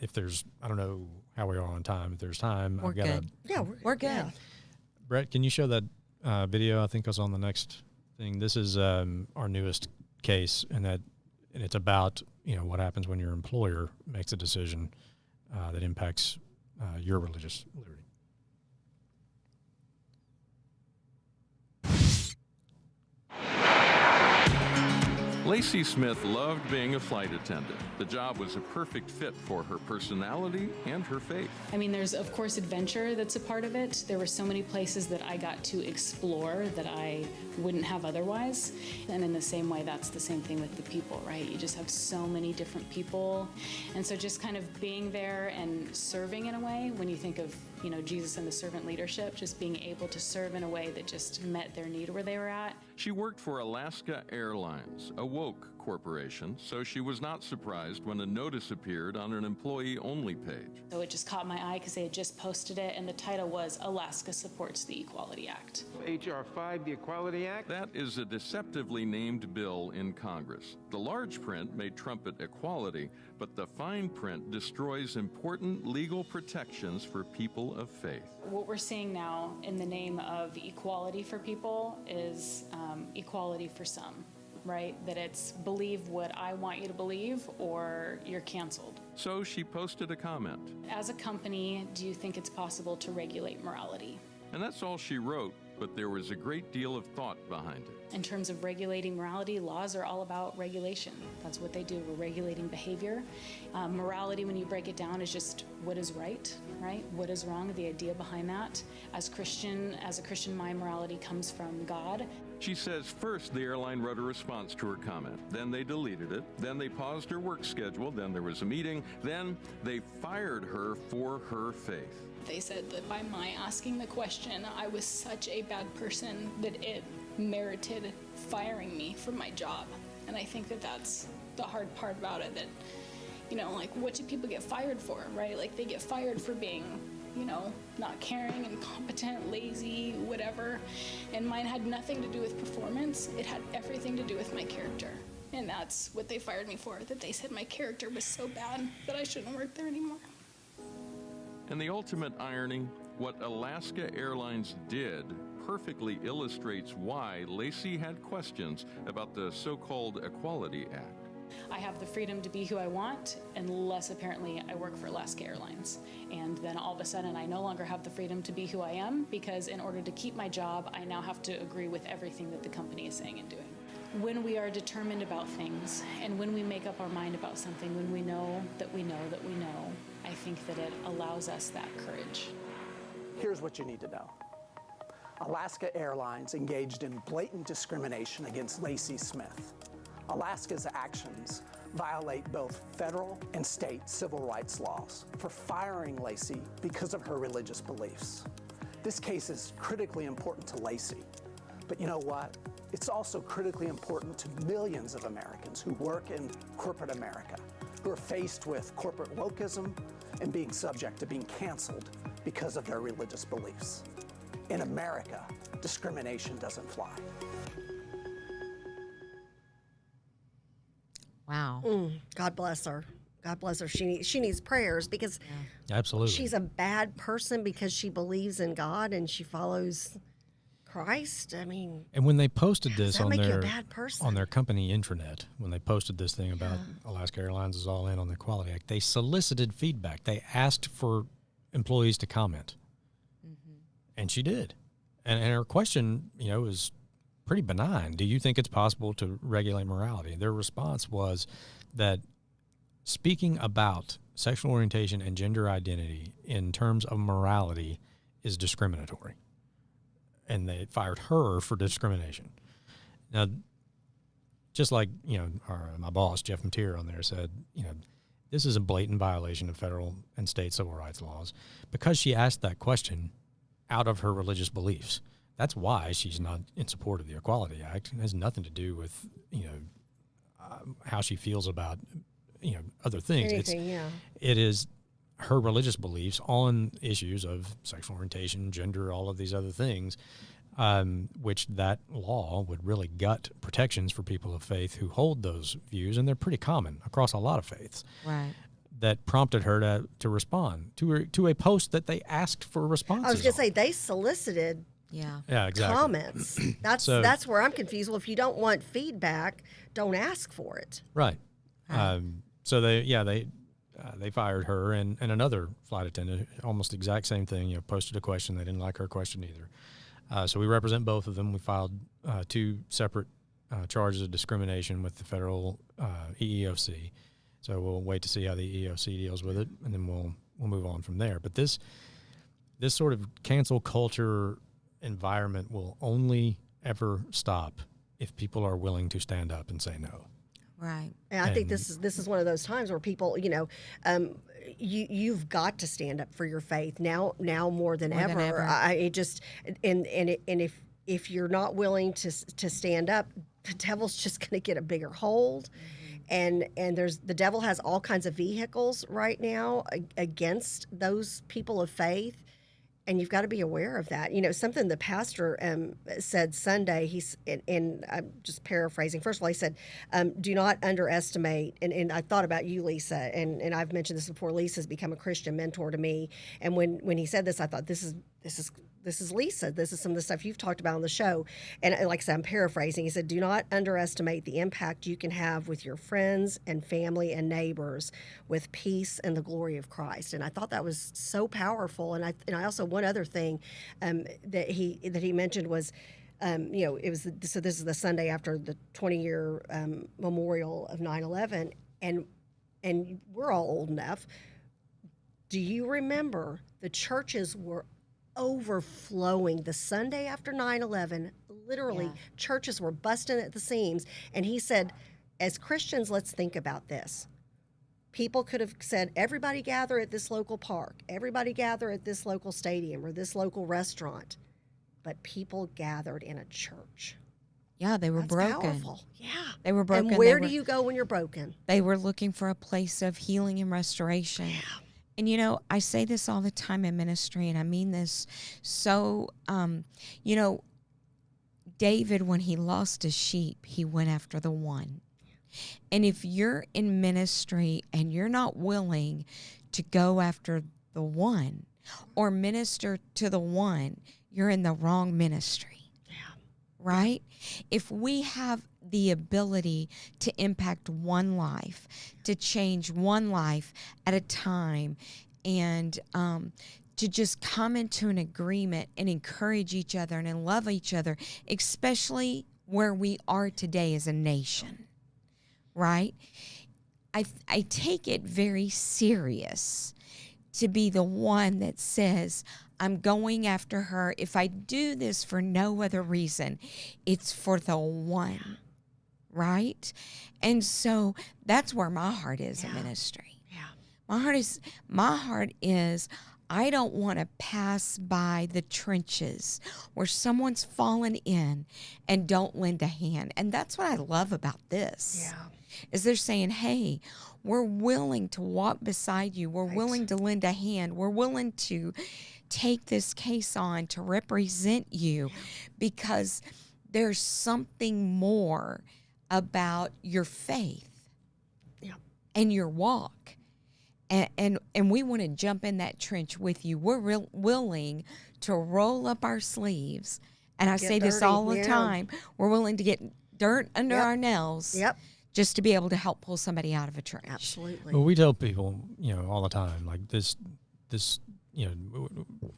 If there's, I don't know how we are on time. If there's time, We're I've got good. Yeah, We're good. yeah. Brett, can you show that video? I think it was on the next thing. This is our newest case, and it's about what happens when your employer makes a decision that impacts your religious liberty. Lacey Smith loved being a flight attendant. The job was a perfect fit for her personality and her faith. I mean, there's, of course, adventure that's a part of it. There were so many places that I got to explore that I wouldn't have otherwise. And in the same way, that's the same thing with the people, right? You just have so many different people. And so just kind of being there and serving in a way, when you think of, Jesus and the servant leadership, just being able to serve in a way that just met their need where they were at. She worked for Alaska Airlines, a woke corporation, so she was not surprised when a notice appeared on an employee-only page. So it just caught my eye because they had just posted it, and the title was Alaska Supports the Equality Act. H.R. 5, the Equality Act. That is a deceptively named bill in Congress. The large print may trumpet equality, but the fine print destroys important legal protections for people of faith. What we're seeing now in the name of equality for people is equality for some, right? That it's believe what I want you to believe or you're canceled. So she posted a comment. As a company, do you think it's possible to regulate morality? And that's all she wrote, but there was a great deal of thought behind it. In terms of regulating morality, laws are all about regulation. That's what they do. We're regulating behavior. Morality, when you break it down, is just what is right? What is wrong, the idea behind that. As a Christian, my morality comes from God. She says first the airline wrote a response to her comment. Then they deleted it. Then they paused her work schedule. Then there was a meeting. Then they fired her for her faith. They said that by my asking the question, I was such a bad person that it merited firing me from my job. And I think that that's the hard part about it, that, what do people get fired for, right? Like, they get fired for being, not caring, incompetent, lazy, whatever. And mine had nothing to do with performance. It had everything to do with my character. And that's what they fired me for, that they said my character was so bad that I shouldn't work there anymore. And the ultimate irony, what Alaska Airlines did perfectly illustrates why Lacey had questions about the so-called Equality Act. I have the freedom to be who I want, unless apparently I work for Alaska Airlines. And then all of a sudden I no longer have the freedom to be who I am, because in order to keep my job, I now have to agree with everything that the company is saying and doing. When we are determined about things, and when we make up our mind about something, when we know that we know that we know, I think that it allows us that courage. Here's what you need to know. Alaska Airlines engaged in blatant discrimination against Lacey Smith. Alaska's actions violate both federal and state civil rights laws for firing Lacey because of her religious beliefs. This case is critically important to Lacey, but you know what? It's also critically important to millions of Americans who work in corporate America, who are faced with corporate wokeism and being subject to being canceled because of their religious beliefs. In America, discrimination doesn't fly. Wow. God bless her. God bless her. She needs prayers, because Absolutely. she's a bad person because she believes in God and she follows Christ. I mean, And when they posted this that on make you a their bad person? on their company intranet, when they posted this thing about Alaska Airlines is all in on the Equality Act, they solicited feedback. They asked for employees to comment, and she did. And her question, is pretty benign. Do you think it's possible to regulate morality? Their response was that speaking about sexual orientation and gender identity in terms of morality is discriminatory. And they fired her for discrimination. Now, just like, my boss, Jeff Mateer, on there said, this is a blatant violation of federal and state civil rights laws, because she asked that question out of her religious beliefs. That's why she's not in support of the Equality Act. It has nothing to do with, how she feels about, other things. It is her religious beliefs on issues of sexual orientation, gender, all of these other things, which that law would really gut protections for people of faith who hold those views, and they're pretty common across a lot of faiths. Right. That prompted her to respond to a post that they asked for responses. I was going to say they solicited Yeah. exactly. comments. That's where I'm confused. Well, if you don't want feedback, don't ask for it. Right. So they fired her and another flight attendant, almost the exact same thing. Posted a question. They didn't like her question either. So we represent both of them. We filed 2 separate charges of discrimination with the federal EEOC. So we'll wait to see how the EEOC deals with it, and then we'll move on from there. But this sort of cancel culture environment will only ever stop if people are willing to stand up and say no. Right. And I think this is one of those times where people, you've got to stand up for your faith now more than ever. If you're not willing to stand up, the devil's just going to get a bigger hold. And the devil has all kinds of vehicles right now against those people of faith. And you've got to be aware of that. Something the pastor said Sunday, and I'm just paraphrasing. First of all, he said, do not underestimate, and I thought about you, Lisa, and I've mentioned this before. Lisa's become a Christian mentor to me. And when he said this, I thought, this is Lisa. This is some of the stuff you've talked about on the show. And like I said, I'm paraphrasing. He said, do not underestimate the impact you can have with your friends and family and neighbors with peace and the glory of Christ. And I thought that was so powerful. And I also, one other thing that he mentioned was, it was, so this is the Sunday after the 20-year memorial of 9/11. And we're all old enough. Do you remember the churches were overflowing the Sunday after 9/11? Literally, churches were busting at the seams. And he said, as Christians, let's think about this. People could have said, everybody gather at this local park, everybody gather at this local stadium or this local restaurant. But people gathered in a church. Yeah, they were That's broken. Powerful. Yeah. They were broken. And where do you go when you're broken? They were looking for a place of healing and restoration. Yeah. And, I say this all the time in ministry, and I mean this so, David, when he lost a sheep, he went after the one. And if you're in ministry and you're not willing to go after the one or minister to the one, you're in the wrong ministry. Yeah. Right? If we have the ability to impact one life, to change one life at a time, and to just come into an agreement and encourage each other and love each other, especially where we are today as a nation, right? I take it very serious to be the one that says, I'm going after her. If I do this for no other reason, it's for the one. Right? And so that's where my heart is in ministry. Yeah. My heart is I don't want to pass by the trenches where someone's fallen in and don't lend a hand. And that's what I love about this. Yeah. Is they're saying, hey, we're willing to walk beside you. We're willing to lend a hand. We're willing to take this case on to represent you because there's something more about your faith and your walk. And we want to jump in that trench with you. We're willing to roll up our sleeves. And I say this all the time. We're willing to get dirt under our nails just to be able to help pull somebody out of a trench. Absolutely. Well, we tell people, all the time, like this,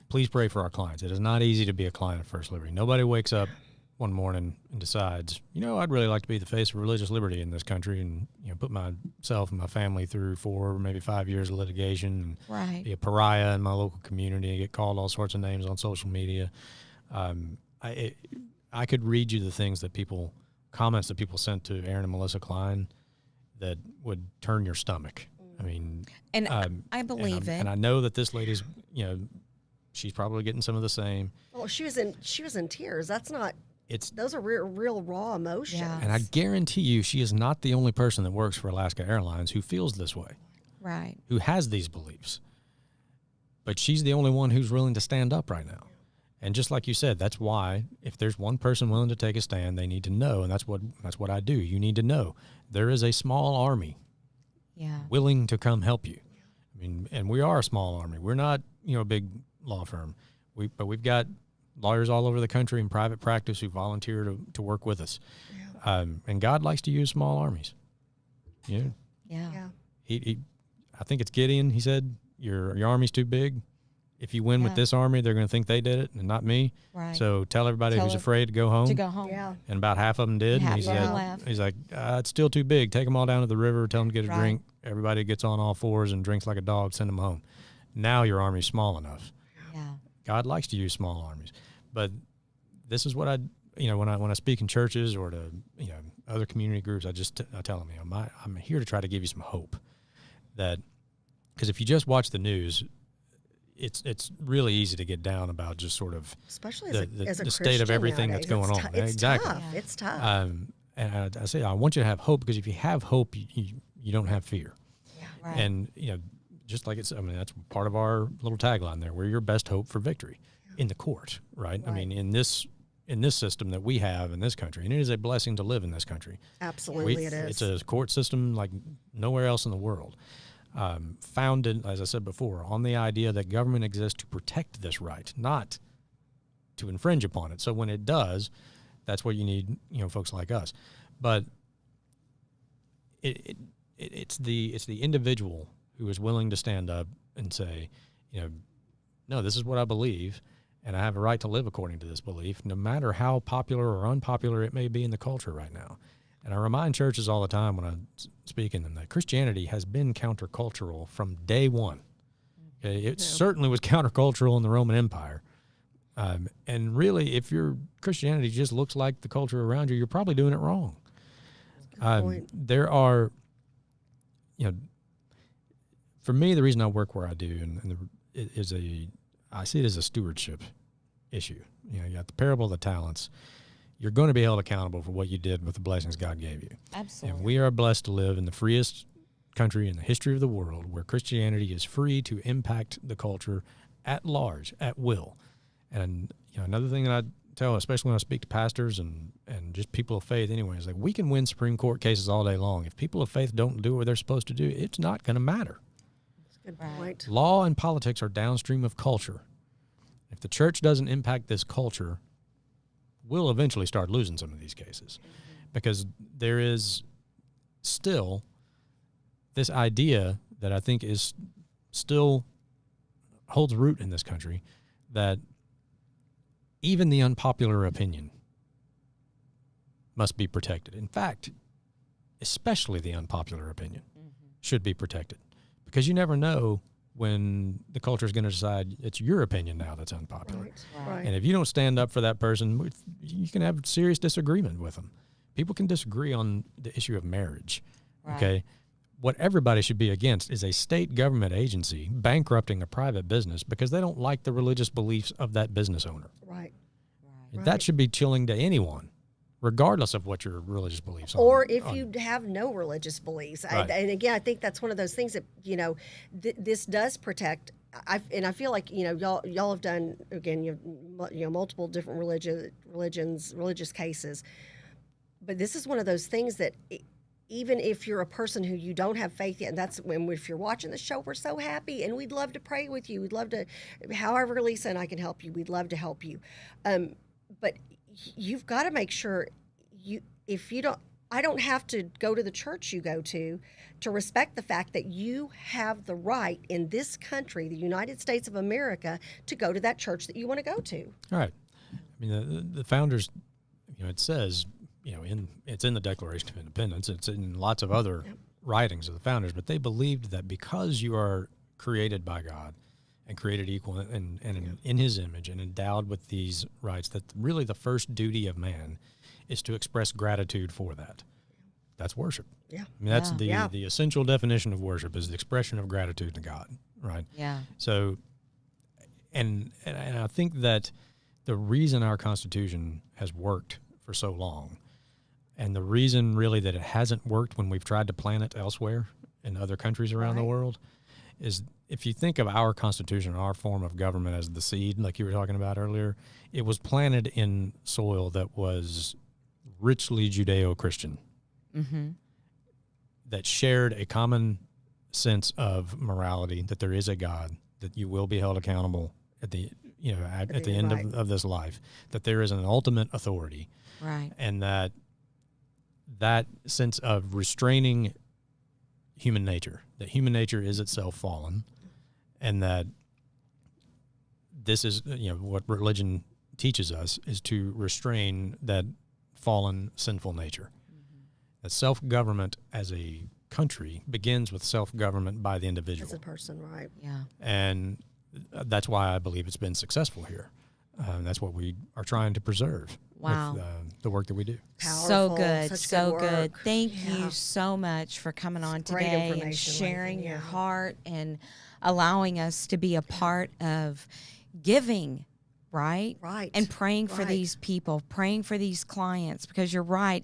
please pray for our clients. It is not easy to be a client of First Liberty. Nobody wakes up one morning and decides, I'd really like to be the face of religious liberty in this country and, put myself and my family through 4, maybe 5 years of litigation and be a pariah in my local community and get called all sorts of names on social media. I could read you the comments that people sent to Aaron and Melissa Klein that would turn your stomach. I mean, and I believe it. And I know that this lady's, she's probably getting some of the same. Well, she was in tears. That's not. Those are real raw emotions. Yeah. And I guarantee you she is not the only person that works for Alaska Airlines who feels this way. Right. Who has these beliefs. But she's the only one who's willing to stand up right now. And just like you said, that's why if there's one person willing to take a stand, they need to know, and that's what I do. You need to know there is a small army willing to come help you. I mean, and we are a small army. We're not, a big law firm. But we've got lawyers all over the country in private practice who volunteer to work with us. Yeah. And God likes to use small armies. Yeah. He I think it's Gideon. He said, your army's too big. If you win with this army, they're going to think they did it and not me. Right. So tell everybody who's afraid to go home. Yeah. And about half of them did. And he's like, it's still too big. Take them all down to the river. Tell them to get a drink. Everybody gets on all fours and drinks like a dog. Send them home. Now your army's small enough. Yeah. God likes to use small armies. But this is what when I speak in churches or to other community groups, I tell them, I'm here to try to give you some hope. That because if you just watch the news, it's really easy to get down about just sort of especially the state of everything nowadays. that's going on. It's exactly. tough. It's tough. And I say I want you to have hope, because if you have hope, you don't have fear. Yeah. Right. And just like that's part of our little tagline there. We're your best hope for victory in the court, right? I mean, in this system that we have in this country, and it is a blessing to live in this country. Absolutely, it is. It's a court system like nowhere else in the world. Founded, as I said before, on the idea that government exists to protect this right, not to infringe upon it. So when it does, that's what you need, folks like us. But it's the individual who is willing to stand up and say, no, this is what I believe, and I have a right to live according to this belief, no matter how popular or unpopular it may be in the culture right now. And I remind churches all the time when I speak in them that Christianity has been countercultural from day one. Okay? It certainly was countercultural in the Roman Empire. And really, if your Christianity just looks like the culture around you, you're probably doing it wrong. There are, for me, the reason I work where I do I see it as a stewardship issue. You got the parable of the talents. You're going to be held accountable for what you did with the blessings God gave you. Absolutely. And we are blessed to live in the freest country in the history of the world, where Christianity is free to impact the culture at large, at will. And another thing that I tell, especially when I speak to pastors and just people of faith anyway, is like, we can win Supreme Court cases all day long. If people of faith don't do what they're supposed to do, it's not going to matter. That's a good point. Law and politics are downstream of culture. If the church doesn't impact this culture, we'll eventually start losing some of these cases, because there is still this idea that I think is still holds root in this country, that even the unpopular opinion must be protected. In fact, especially the unpopular opinion should be protected, because you never know when the culture is going to decide it's your opinion now that's unpopular. Right. And if you don't stand up for that person, you can have serious disagreement with them. People can disagree on the issue of marriage. Right. Okay. What everybody should be against is a state government agency bankrupting a private business because they don't like the religious beliefs of that business owner. Right. That should be chilling to anyone, regardless of what your religious beliefs are. Or if you have no religious beliefs. Right. And again, I think that's one of those things that, this does protect. I feel like, y'all have done, again, multiple different religious cases. But this is one of those things that even if you're a person who you don't have faith yet, and that's when, if you're watching the show, we're so happy and we'd love to pray with you. We'd love to, however Lisa and I can help you, we'd love to help you. But you've got to make sure I don't have to go to the church you go to respect the fact that you have the right in this country, the United States of America, to go to that church that you want to go to. All right. I mean, the founders, it says, it's in the Declaration of Independence. It's in lots of other writings of the founders, but they believed that because you are created by God and created equal and in his image and endowed with these rights, that really the first duty of man is to express gratitude for that. That's worship. Yeah. I mean, that's the essential definition of worship, is the expression of gratitude to God, right? Yeah. So, and I think that the reason our Constitution has worked for so long, and the reason really that it hasn't worked when we've tried to plant it elsewhere in other countries around the world, is if you think of our Constitution, our form of government as the seed, like you were talking about earlier, it was planted in soil that was richly Judeo-Christian, that shared a common sense of morality, that there is a God, that you will be held accountable at the at the end of this life, that there is an ultimate authority, Right. and that sense of restraining human nature, that human nature is itself fallen, and that this is what religion teaches us is to restrain that fallen sinful nature. That self-government as a country begins with self-government by the individual. As a person, right? Yeah. And that's why I believe it's been successful here. That's what we are trying to preserve Wow. with the work that we do. So Powerful, good, such so good good. work. Thank Yeah. you so much for coming on Great today and information, sharing Lathan, your yeah. heart and allowing us to be a part of giving, right? Right. And praying for Right. these people, praying for these clients, because you're right.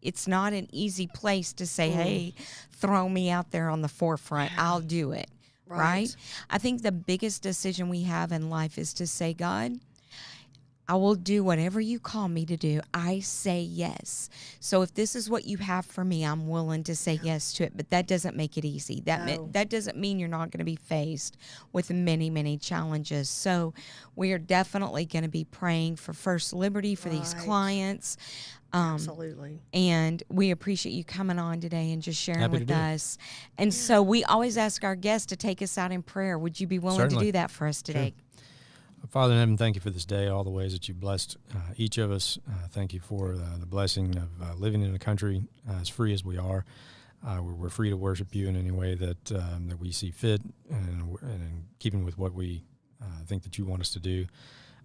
It's not an easy place to say, hey, throw me out there on the forefront. I'll do it. Right? I think the biggest decision we have in life is to say, God, I will do whatever you call me to do. I say yes. So if this is what you have for me, I'm willing to say yes to it. But that doesn't make it easy. That doesn't mean you're not going to be faced with many, many challenges. So we are definitely going to be praying for First Liberty for these Right. clients. Absolutely. And we appreciate you coming on today and just sharing Happy to with do it. us. And so we always ask our guests to take us out in prayer. Would you be willing Certainly. to do that for us today? Father in heaven, thank you for this day, all the ways that you blessed each of us. Thank you for the blessing of living in a country as free as we are. We're free to worship you in any way that we see fit, and in keeping with what we think that you want us to do.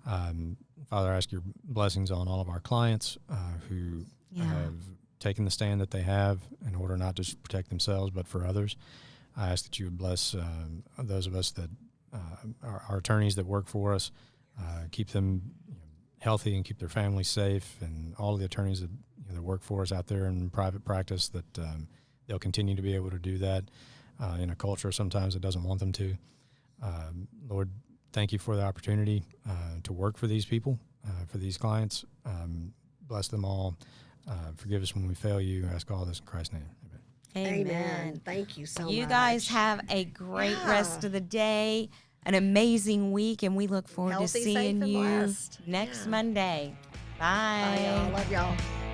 Father, I ask your blessings on all of our clients who have taken the stand that they have in order not just to protect themselves, but for others. I ask that you would bless those of us that our attorneys that work for us, keep them healthy and keep their families safe, and all of the attorneys that that work for us out there in private practice, that they'll continue to be able to do that in a culture sometimes that doesn't want them to. Lord, thank you for the opportunity to work for these people, for these clients. Bless them all. Forgive us when we fail you. I ask all this in Christ's name. Amen. Amen. Thank you so much. You guys have a great rest of the day, an amazing week, and we look forward Healthy, to safe, seeing and you blessed. next Yeah. Monday. Bye. Bye, y'all. Love y'all.